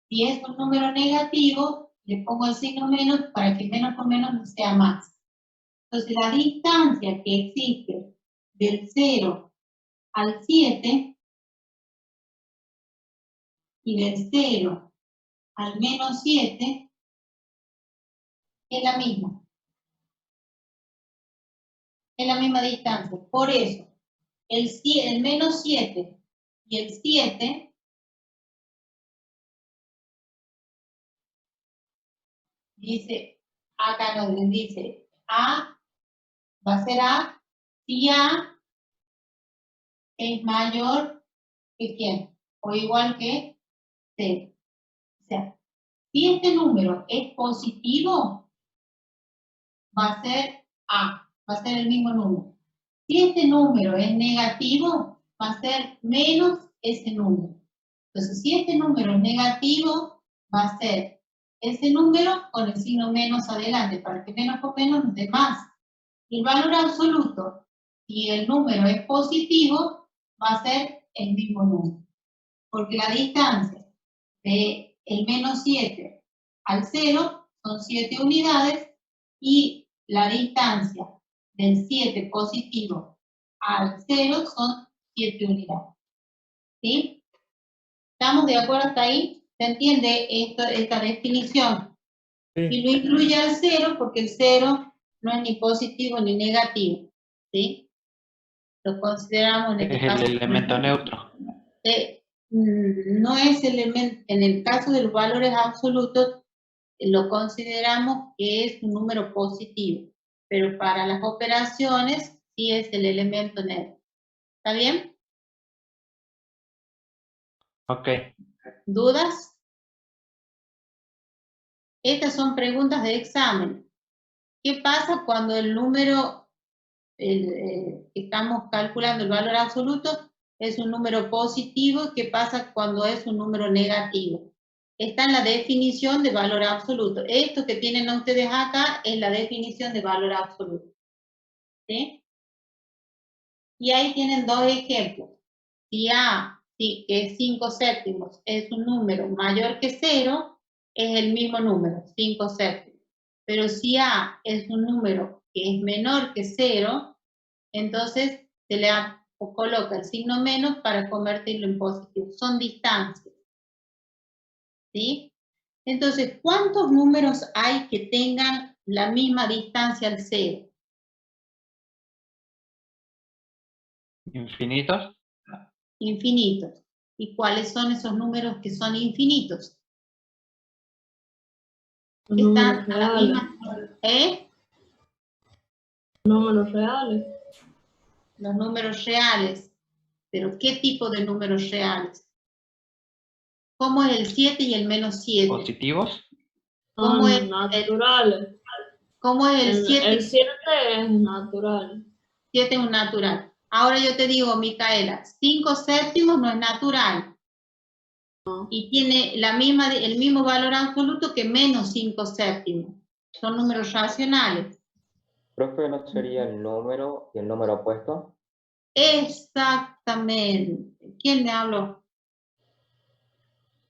si es un número negativo, le pongo el signo menos para que menos con menos no sea más. Entonces, la distancia que existe del 0 al 7 y del 0 al menos 7 es la misma. Es la misma distancia. Por eso, el menos 7 y el 7 dice, acá nos dice A, va a ser A, si A es mayor que ¿quién? O igual que 0. O sea, si este número es positivo, va a ser A, va a ser el mismo número. Si este número es negativo, va a ser menos ese número. Entonces, si este número es negativo, va a ser ese número con el signo menos adelante, para que menos con menos nos dé más. Y el valor absoluto, si el número es positivo, va a ser el mismo número. Porque la distancia de el menos 7 al 0 son 7 unidades y la distancia del 7 positivo al 0 son 7 unidades. ¿Sí? ¿Estamos de acuerdo hasta ahí? ¿Se entiende esta definición? Sí. Y lo incluye al 0 porque el 0 no es ni positivo ni negativo. ¿Sí? Lo consideramos en este caso. Es el elemento neutro. No es elemento, en el caso de los valores absolutos, lo consideramos que es un número positivo, pero para las operaciones sí es el elemento neutro. ¿Está bien? Ok. ¿Dudas? Estas son preguntas de examen. ¿Qué pasa cuando el número que estamos calculando, el valor absoluto, es un número positivo? ¿Qué pasa cuando es un número negativo? Está en la definición de valor absoluto. Esto que tienen ustedes acá es la definición de valor absoluto. ¿Sí? Y ahí tienen dos ejemplos. Si A, que es 5 séptimos, es un número mayor que 0, es el mismo número, 5 séptimos. Pero si A es un número que es menor que 0, entonces se le coloca el signo menos para convertirlo en positivo. Son distancias. ¿Sí? Entonces, ¿cuántos números hay que tengan la misma distancia al 0? ¿Infinitos? Infinitos. ¿Y cuáles son esos números que son infinitos? Los Están números a la reales. misma... Números reales. Los números reales. ¿Pero qué tipo de números reales? ¿Cómo es el 7 y el menos 7? ¿Positivos? ¿Cómo es Son naturales. ¿Cómo es el 7? El 7 es natural. 7 es un natural. Ahora yo te digo, Micaela, 5 séptimos no es natural. No. Y tiene el mismo valor absoluto que menos 5 séptimos. Son números racionales. Profe, ¿no sería el número y el número opuesto? Exactamente. ¿Quién me habló?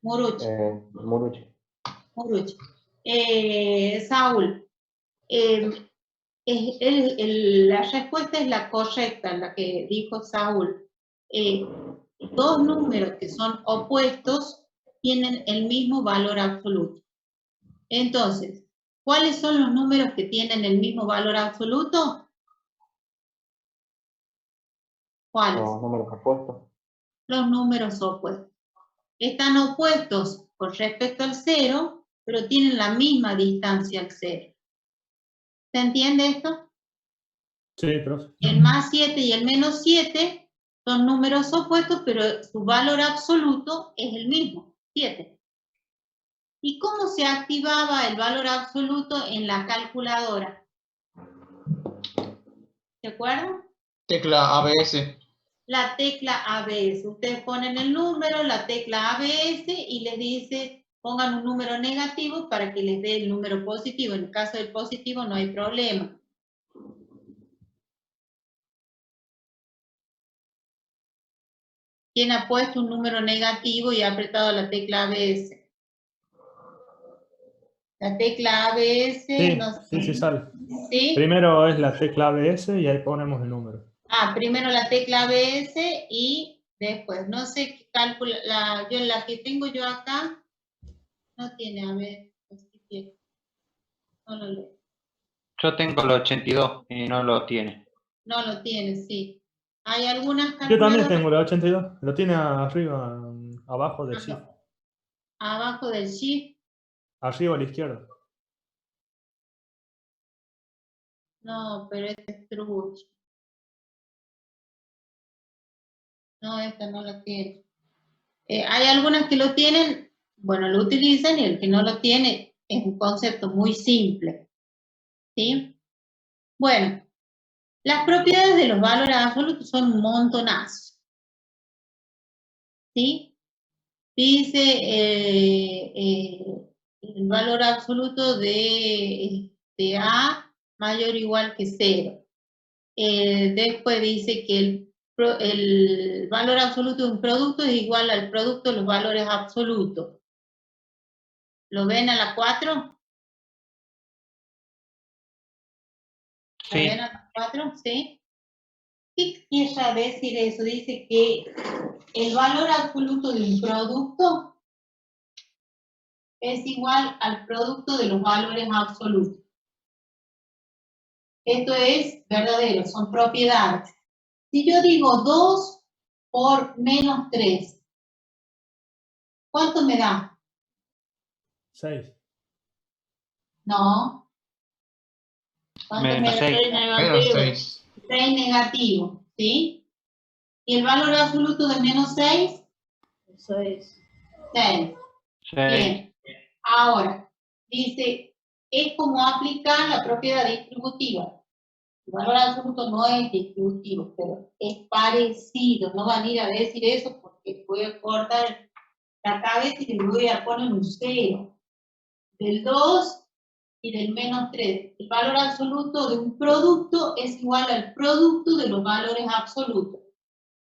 Muruchi. Muruchi. Muruchi. Saúl. La respuesta es la correcta, la que dijo Saúl. Dos números que son opuestos tienen el mismo valor absoluto. Entonces, ¿cuáles son los números que tienen el mismo valor absoluto? ¿Cuáles? Los números opuestos. Los números opuestos. Están opuestos con respecto al 0, pero tienen la misma distancia al 0. ¿Se entiende esto? Sí, profe. El más 7 y el menos 7 Son números opuestos, pero su valor absoluto es el mismo, 7. ¿Y cómo se activaba el valor absoluto en la calculadora? ¿Se acuerdan? Tecla ABS. La tecla ABS. Ustedes ponen el número, la tecla ABS y les dice, pongan un número negativo para que les dé el número positivo. En el caso del positivo no hay problema. ¿Quién ha puesto un número negativo y ha apretado la tecla ABS? La tecla ABS, Sí, no sé. sí, sí sale. ¿Sí? Primero es la tecla ABS y ahí ponemos el número. Primero la tecla ABS y después, no sé qué calcula, la que tengo yo acá, no tiene ABS, no lo leo. Yo tengo el 82 y no lo tiene. No lo tiene, sí. Hay algunas Yo también calculadoras tengo el 82. Lo tiene arriba, abajo del shift. abajo del shift. Arriba a la izquierda. No, pero este es trucho. No, esta no la tiene. Hay algunas que lo tienen, bueno, lo utilizan y el que no lo tiene es un concepto muy simple. ¿Sí? Bueno, las propiedades de los valores absolutos son un montonazo. ¿Sí? Dice el valor absoluto de A mayor o igual que 0. Después dice que el valor absoluto de un producto es igual al producto de los valores absolutos. ¿Lo ven a la 4? ¿Lo ven a la 4? ¿Sí? ¿Qué quiere decir eso? Dice que el valor absoluto de un producto es igual al producto de los valores absolutos. Esto es verdadero, son propiedades. Si yo digo 2 por menos 3, ¿cuánto me da? 6. No. ¿Cuánto Menos me da? 6. Menos 6. 6 negativo, ¿sí? ¿Y el valor absoluto de menos 6? 6. 6. 6. Bien. Ahora, dice, es como aplicar la propiedad distributiva. El valor absoluto no es distributivo, pero es parecido. No van a ir a decir eso porque voy a cortar la cabeza y le voy a poner un 0. Del 2 y del menos 3. El valor absoluto de un producto es igual al producto de los valores absolutos.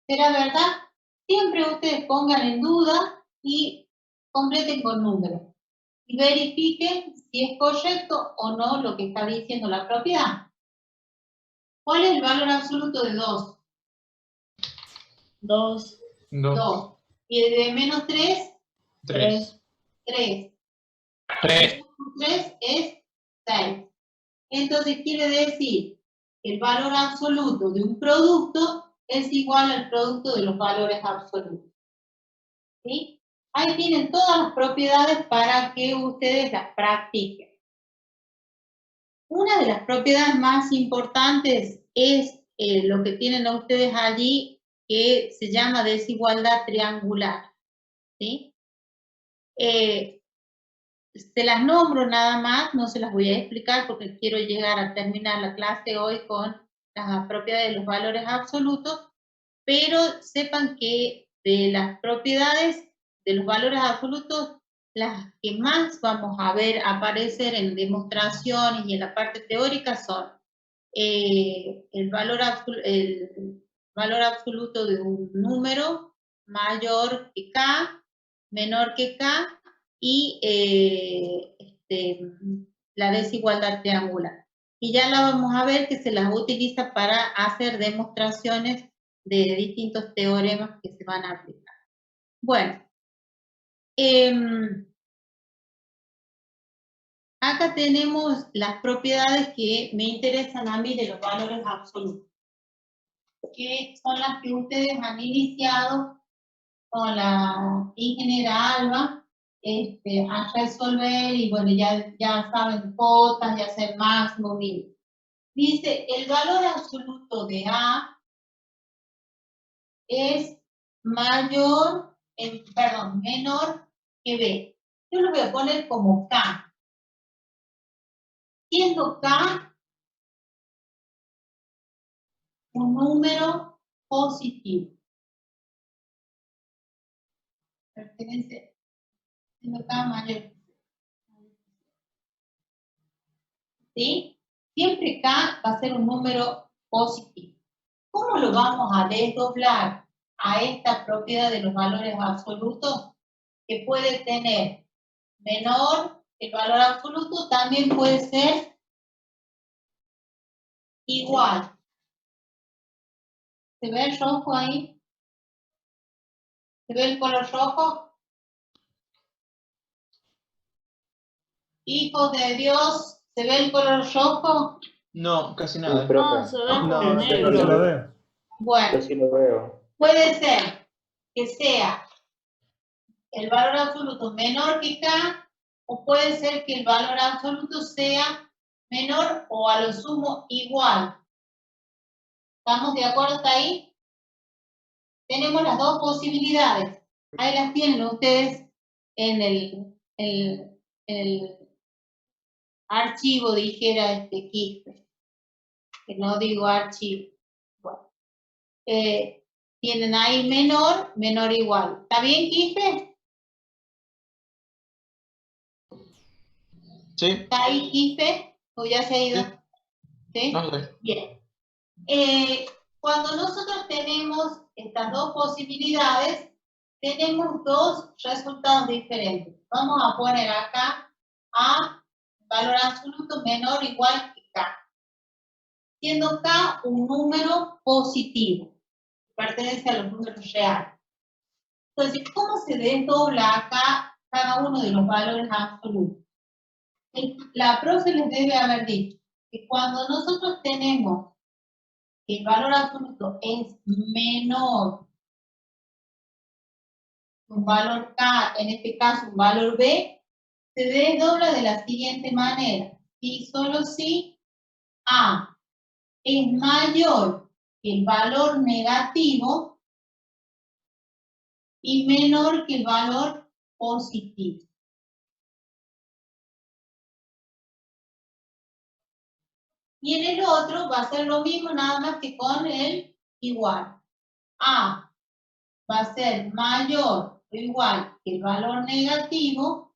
¿Será verdad? Siempre ustedes pongan en duda y completen con números. Y verifiquen si es correcto o no lo que está diciendo la propiedad. ¿Cuál es el valor absoluto de 2? 2. 2. ¿Y el de menos 3? 3. 3. 3. 3 es 6. Entonces quiere decir que el valor absoluto de un producto es igual al producto de los valores absolutos. ¿Sí? Ahí tienen todas las propiedades para que ustedes las practiquen. Una de las propiedades más importantes es lo que tienen ustedes allí, que se llama desigualdad triangular. ¿Sí? Se las nombro nada más, no se las voy a explicar porque quiero llegar a terminar la clase hoy con las propiedades de los valores absolutos, pero sepan que de las propiedades de los valores absolutos, las que más vamos a ver aparecer en demostraciones y en la parte teórica son el valor absoluto de un número mayor que K, menor que K, y la desigualdad triangular. Y ya la vamos a ver que se las utiliza para hacer demostraciones de distintos teoremas que se van a aplicar. Bueno, acá tenemos las propiedades que me interesan a mí de los valores absolutos, que son las que ustedes han iniciado con la ingeniera Alba a resolver, y bueno, ya saben cotas, ya saben máximo, mínimo. Dice, el valor absoluto de A es mayor, perdón, menor que B. Yo lo voy a poner como K. Siendo K un número positivo. Pertenece, siendo K mayor que C. ¿Sí? Siempre K va a ser un número positivo. ¿Cómo lo vamos a desdoblar a esta propiedad de los valores absolutos? Que puede tener menor que el valor absoluto, también puede ser igual. ¿Se ve el rojo ahí? ¿Se ve el color rojo? Hijos de Dios, ¿se ve el color rojo? No, casi Sí, nada. profe. No, se ve como No, Yo negro. sí lo veo. Bueno, Yo sí lo veo. puede ser que sea el valor absoluto menor que K, o puede ser que el valor absoluto sea menor o a lo sumo igual. ¿Estamos de acuerdo hasta ahí? Tenemos las dos posibilidades. Ahí las tienen ustedes en el archivo, dijera Quispe, que no digo archivo. Bueno, tienen ahí menor, menor igual. ¿Está bien, Quispe? ¿Sí? ¿Está ahí, Quispe? ¿O ya se ha ido? ¿Sí? No sé. Bien. Cuando nosotros tenemos estas dos posibilidades, tenemos dos resultados diferentes. Vamos a poner acá A, valor absoluto menor o igual que K. Siendo K un número positivo, pertenece a los números reales. Entonces, ¿cómo se desdobla acá cada uno de los valores absolutos? La profe les debe haber dicho que cuando nosotros tenemos el valor absoluto es menor un valor K, en este caso un valor B, se desdobla de la siguiente manera. Y solo si A es mayor que el valor negativo y menor que el valor positivo. Y en el otro va a ser lo mismo, nada más que con el igual. A va a ser mayor o igual que el valor negativo.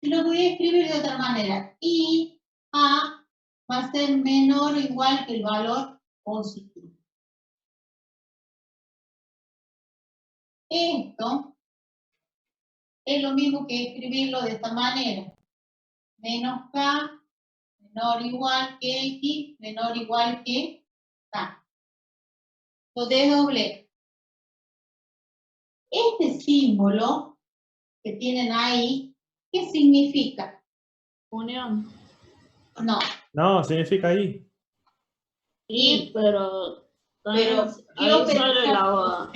Y lo voy a escribir de otra manera. Y A va a ser menor o igual que el valor positivo. Esto es lo mismo que escribirlo de esta manera. Menos K, menor o igual que X, menor o igual que K. Lo desdoblé. Este símbolo que tienen ahí, ¿qué significa? Unión. No. No, significa ahí. Y, pero también ¿qué ahí sale operación? la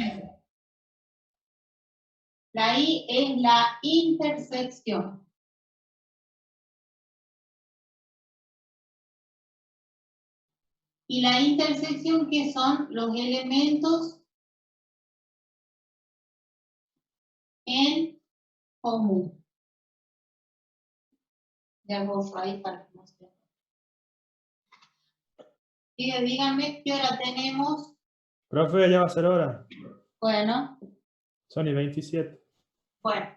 La I es la intersección. Y la intersección, ¿qué son? Los elementos en común. Ya borro ahí para que no se vea. Díganme qué hora tenemos. Profe, ya va a ser hora. Bueno, Son y 27. bueno.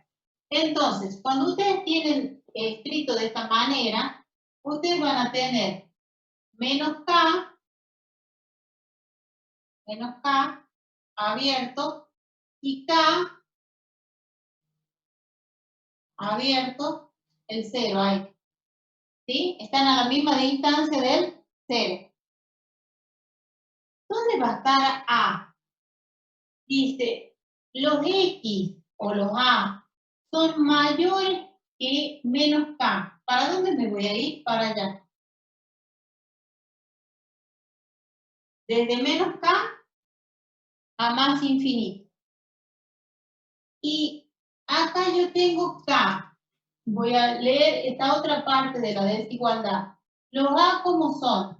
Entonces, cuando ustedes tienen escrito de esta manera, ustedes van a tener menos K, abierto, y K, abierto, el 0 ahí. ¿Sí? Están a la misma distancia del 0. ¿Dónde va a estar A? Dice, los X o los A son mayores que menos K. ¿Para dónde me voy a ir? Para allá. Desde menos K a más infinito. Y acá yo tengo K. Voy a leer esta otra parte de la desigualdad. Los A, ¿cómo son?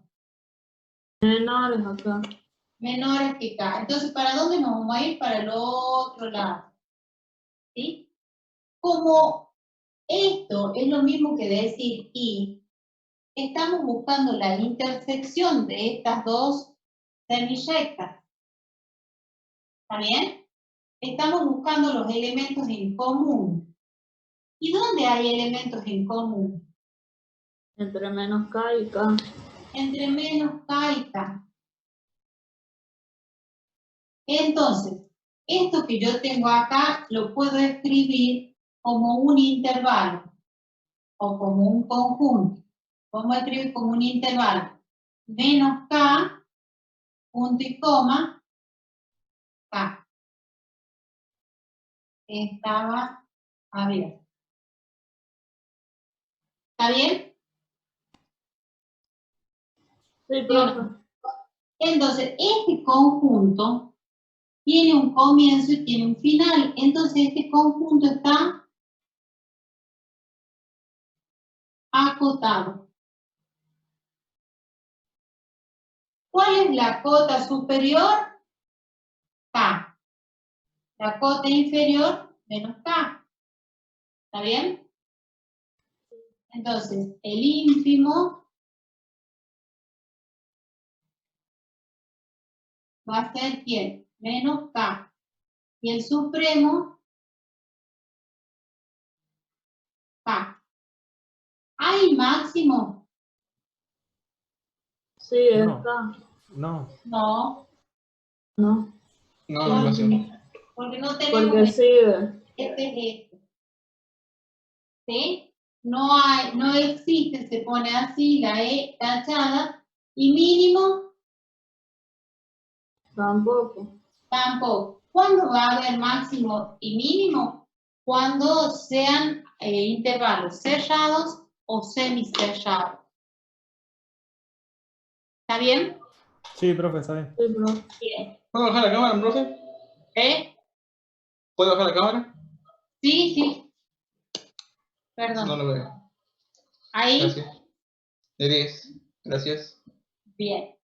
menores acá. menores que K. Entonces, ¿para dónde nos vamos a ir? Para el otro lado. ¿Sí? Como esto es lo mismo que decir y, estamos buscando la intersección de estas dos semirectas. ¿Está bien? Estamos buscando los elementos en común. ¿Y dónde hay elementos en común? Entre menos K y K. Entre menos K y K. Entonces, esto que yo tengo acá lo puedo escribir como un intervalo o como un conjunto. Vamos a escribir como un intervalo. Menos K, punto y coma, K. Estaba abierto. ¿Está bien? Sí, profe. Entonces, este conjunto tiene un comienzo y tiene un final. Entonces, este conjunto está acotado. ¿Cuál es la cota superior? K. La cota inferior, menos K. ¿Está bien? Entonces, el ínfimo va a ser ¿quién? Menos K. Y el supremo, K. ¿Hay máximo? Sí, es No. K. No. No. No. No, no sé. Porque no tenemos Porque sigue. este es este. ¿Sí? No existe, se pone así, la E tachada, y mínimo, Tampoco. tampoco. ¿Cuándo va a haber máximo y mínimo? Cuando sean intervalos cerrados o semicerrados. ¿Está bien? Sí, profe, está bien. Sí, profe. Bien. ¿Puedo bajar la cámara, profe? ¿Puedo bajar la cámara? Sí, sí. Perdón. No lo veo. Ahí. Gracias. 10. Gracias. Bien.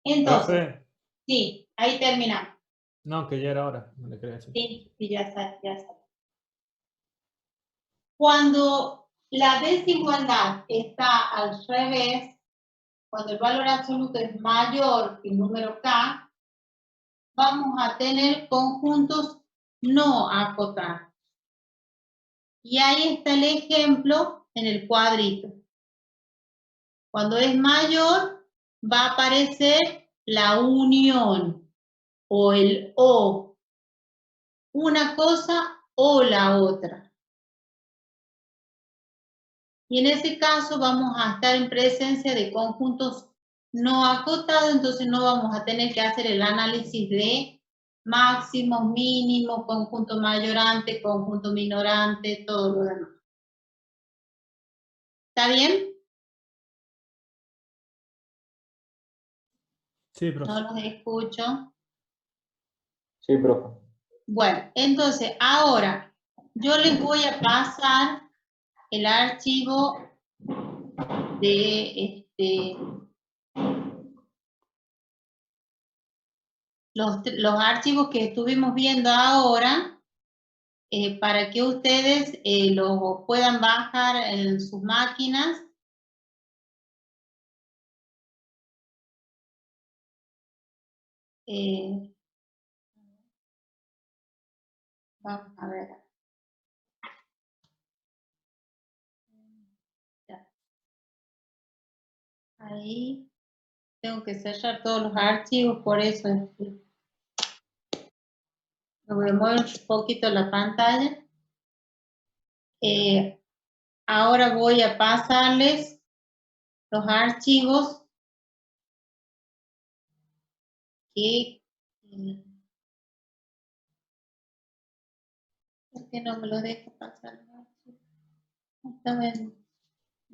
Entonces, Profe, sí, ahí terminamos. no, que ya era hora, no le quería decir. Sí, ya está, ya está. Cuando la desigualdad está al revés, cuando el valor absoluto es mayor que el número K, vamos a tener conjuntos no acotados. Y ahí está el ejemplo en el cuadrito. Cuando es mayor, va a aparecer la unión o el o, una cosa o la otra. Y en ese caso vamos a estar en presencia de conjuntos no acotados, entonces no vamos a tener que hacer el análisis de máximo, mínimo, conjunto mayorante, conjunto minorante, todo lo demás. ¿Está bien? Sí, profe. No los escucho. Sí, profe. Bueno, entonces ahora yo les voy a pasar el archivo de los archivos que estuvimos viendo ahora para que ustedes los puedan bajar en sus máquinas. Vamos a ver. Ya. Ahí tengo que cerrar todos los archivos, por eso me voy a mover un poquito la pantalla. Ahora voy a pasarles los archivos que ¿por qué no me lo deja pasar? Estaba en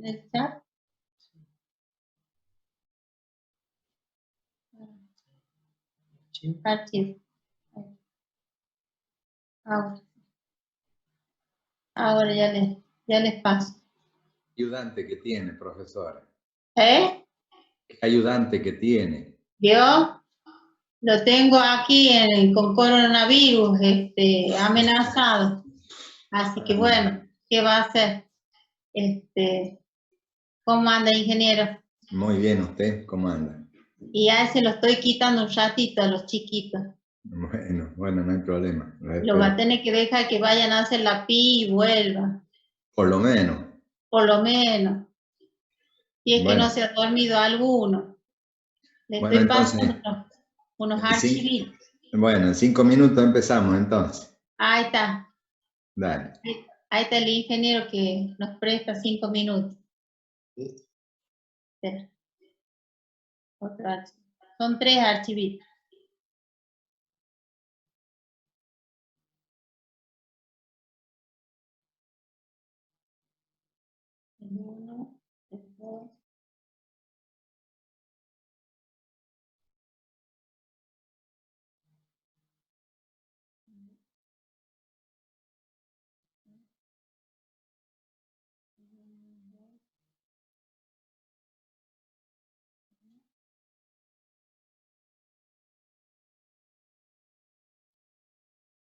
el chat. Archivo. Ahora ya les paso. Ayudante que tiene, profesora. ¿Eh? Ayudante que tiene. ¿Vio? Lo tengo aquí con coronavirus amenazado. Así que bueno, ¿qué va a hacer? ¿Cómo anda, ingeniero? Muy bien, ¿usted cómo anda? Y a ese lo estoy quitando un ratito a los chiquitos. Bueno, no hay problema. Lo va a tener que dejar que vayan a hacer la pi y vuelvan. Por lo menos. Por lo menos. Si es que Bueno. no se ha dormido alguno. Le Bueno, estoy entonces, pasando unos archivitos. Bueno, en 5 minutos empezamos entonces. Ahí está. Dale. Ahí está el ingeniero que nos presta 5 minutos. Espera. Otro archivo. Son 3 archivitos. El 1, el 2.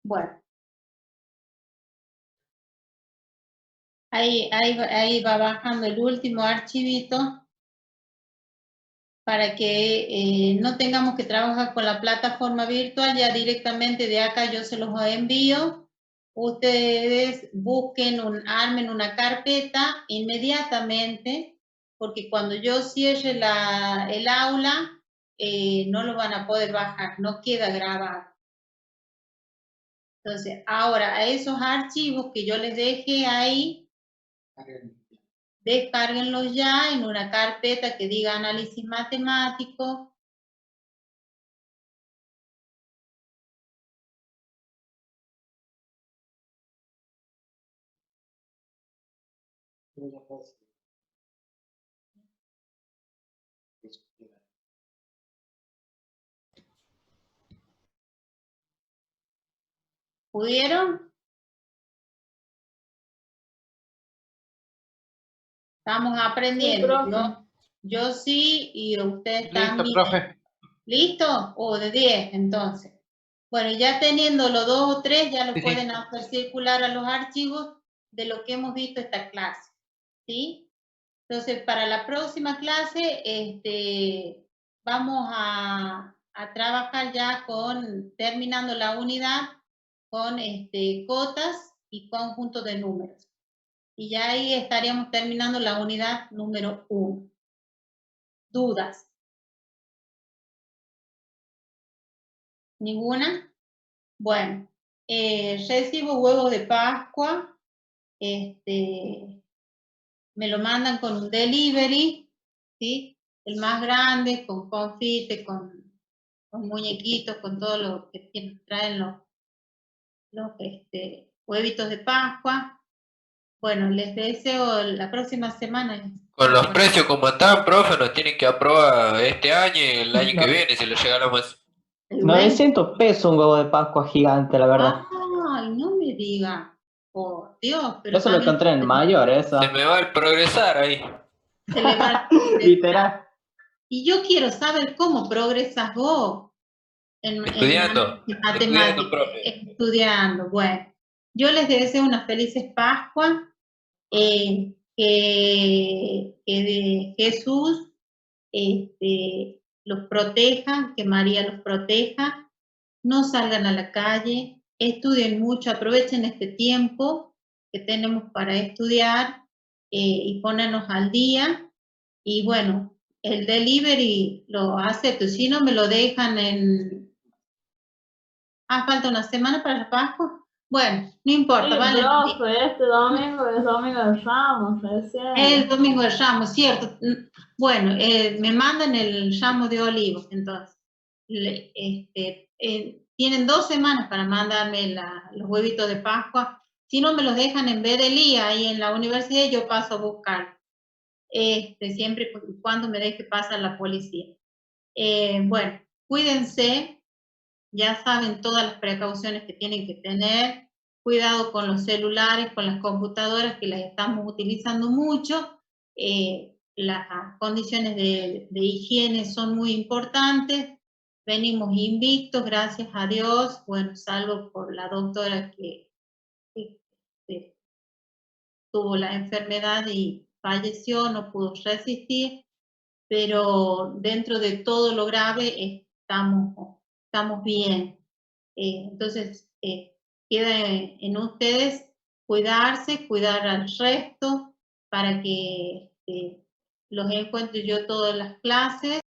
Bueno. Ahí va bajando el último archivito para que no tengamos que trabajar con la plataforma virtual, ya directamente de acá yo se los envío. Ustedes busquen, armen una carpeta inmediatamente, porque cuando yo cierre el aula, no lo van a poder bajar, no queda grabado. Entonces, ahora a esos archivos que yo les dejé ahí, descárguenlos ya en una carpeta que diga análisis matemático. ¿Pudieron? Estamos aprendiendo. Sí, yo sí y ustedes Listo, también. profe. ¿Listo? O de 10, entonces. Bueno, ya teniendo los 2 o 3, ya lo Sí. pueden hacer circular a los archivos de lo que hemos visto esta clase. ¿Sí? Entonces, para la próxima clase, vamos a trabajar ya terminando la unidad con cotas y conjuntos de números. Y ya ahí estaríamos terminando la unidad número 1. ¿Dudas? ¿Ninguna? Bueno, recibo huevos de Pascua. Me lo mandan con un delivery, ¿sí? El más grande, con confite, con muñequitos, con todo lo que traen los huevitos de Pascua. Bueno, les deseo la próxima semana. Con los precios como están, profe, nos tienen que aprobar este año y el año que viene, si lo regalamos. 900 pesos un huevo de Pascua gigante, la verdad. Ay, no me diga. Por Dios, pero Eso lo encontré en el mayor, eso. Se me va el progresar ahí. Se le va Literal. Y yo quiero saber cómo progresas vos. Estudiando, profe. Estudiando, bueno. Yo les deseo unas felices Pascua, que Jesús los proteja, que María los proteja, no salgan a la calle, estudien mucho, aprovechen este tiempo que tenemos para estudiar y ponernos al día. Y bueno, el delivery lo acepto, si no me lo dejan falta una semana para la Pascua. Bueno, no importa, Sí, vale. profe, este domingo es domingo de Ramos, recién. El domingo de Ramos, cierto. Bueno, me mandan el ramo de olivos, entonces. Tienen 2 semanas para mandarme los huevitos de Pascua. Si no me los dejan en Bedelí, ahí en la universidad, yo paso a buscar. Siempre y cuando me deje pasar la policía. Bueno, cuídense. Ya saben todas las precauciones que tienen que tener. Cuidado con los celulares, con las computadoras, que las estamos utilizando mucho. Las condiciones de higiene son muy importantes. venimos invictos, gracias a Dios, bueno, salvo por la doctora que tuvo la enfermedad y falleció, no pudo resistir, pero dentro de todo lo grave estamos bien. Entonces, queda en ustedes cuidarse, cuidar al resto, para que los encuentre yo todas las clases.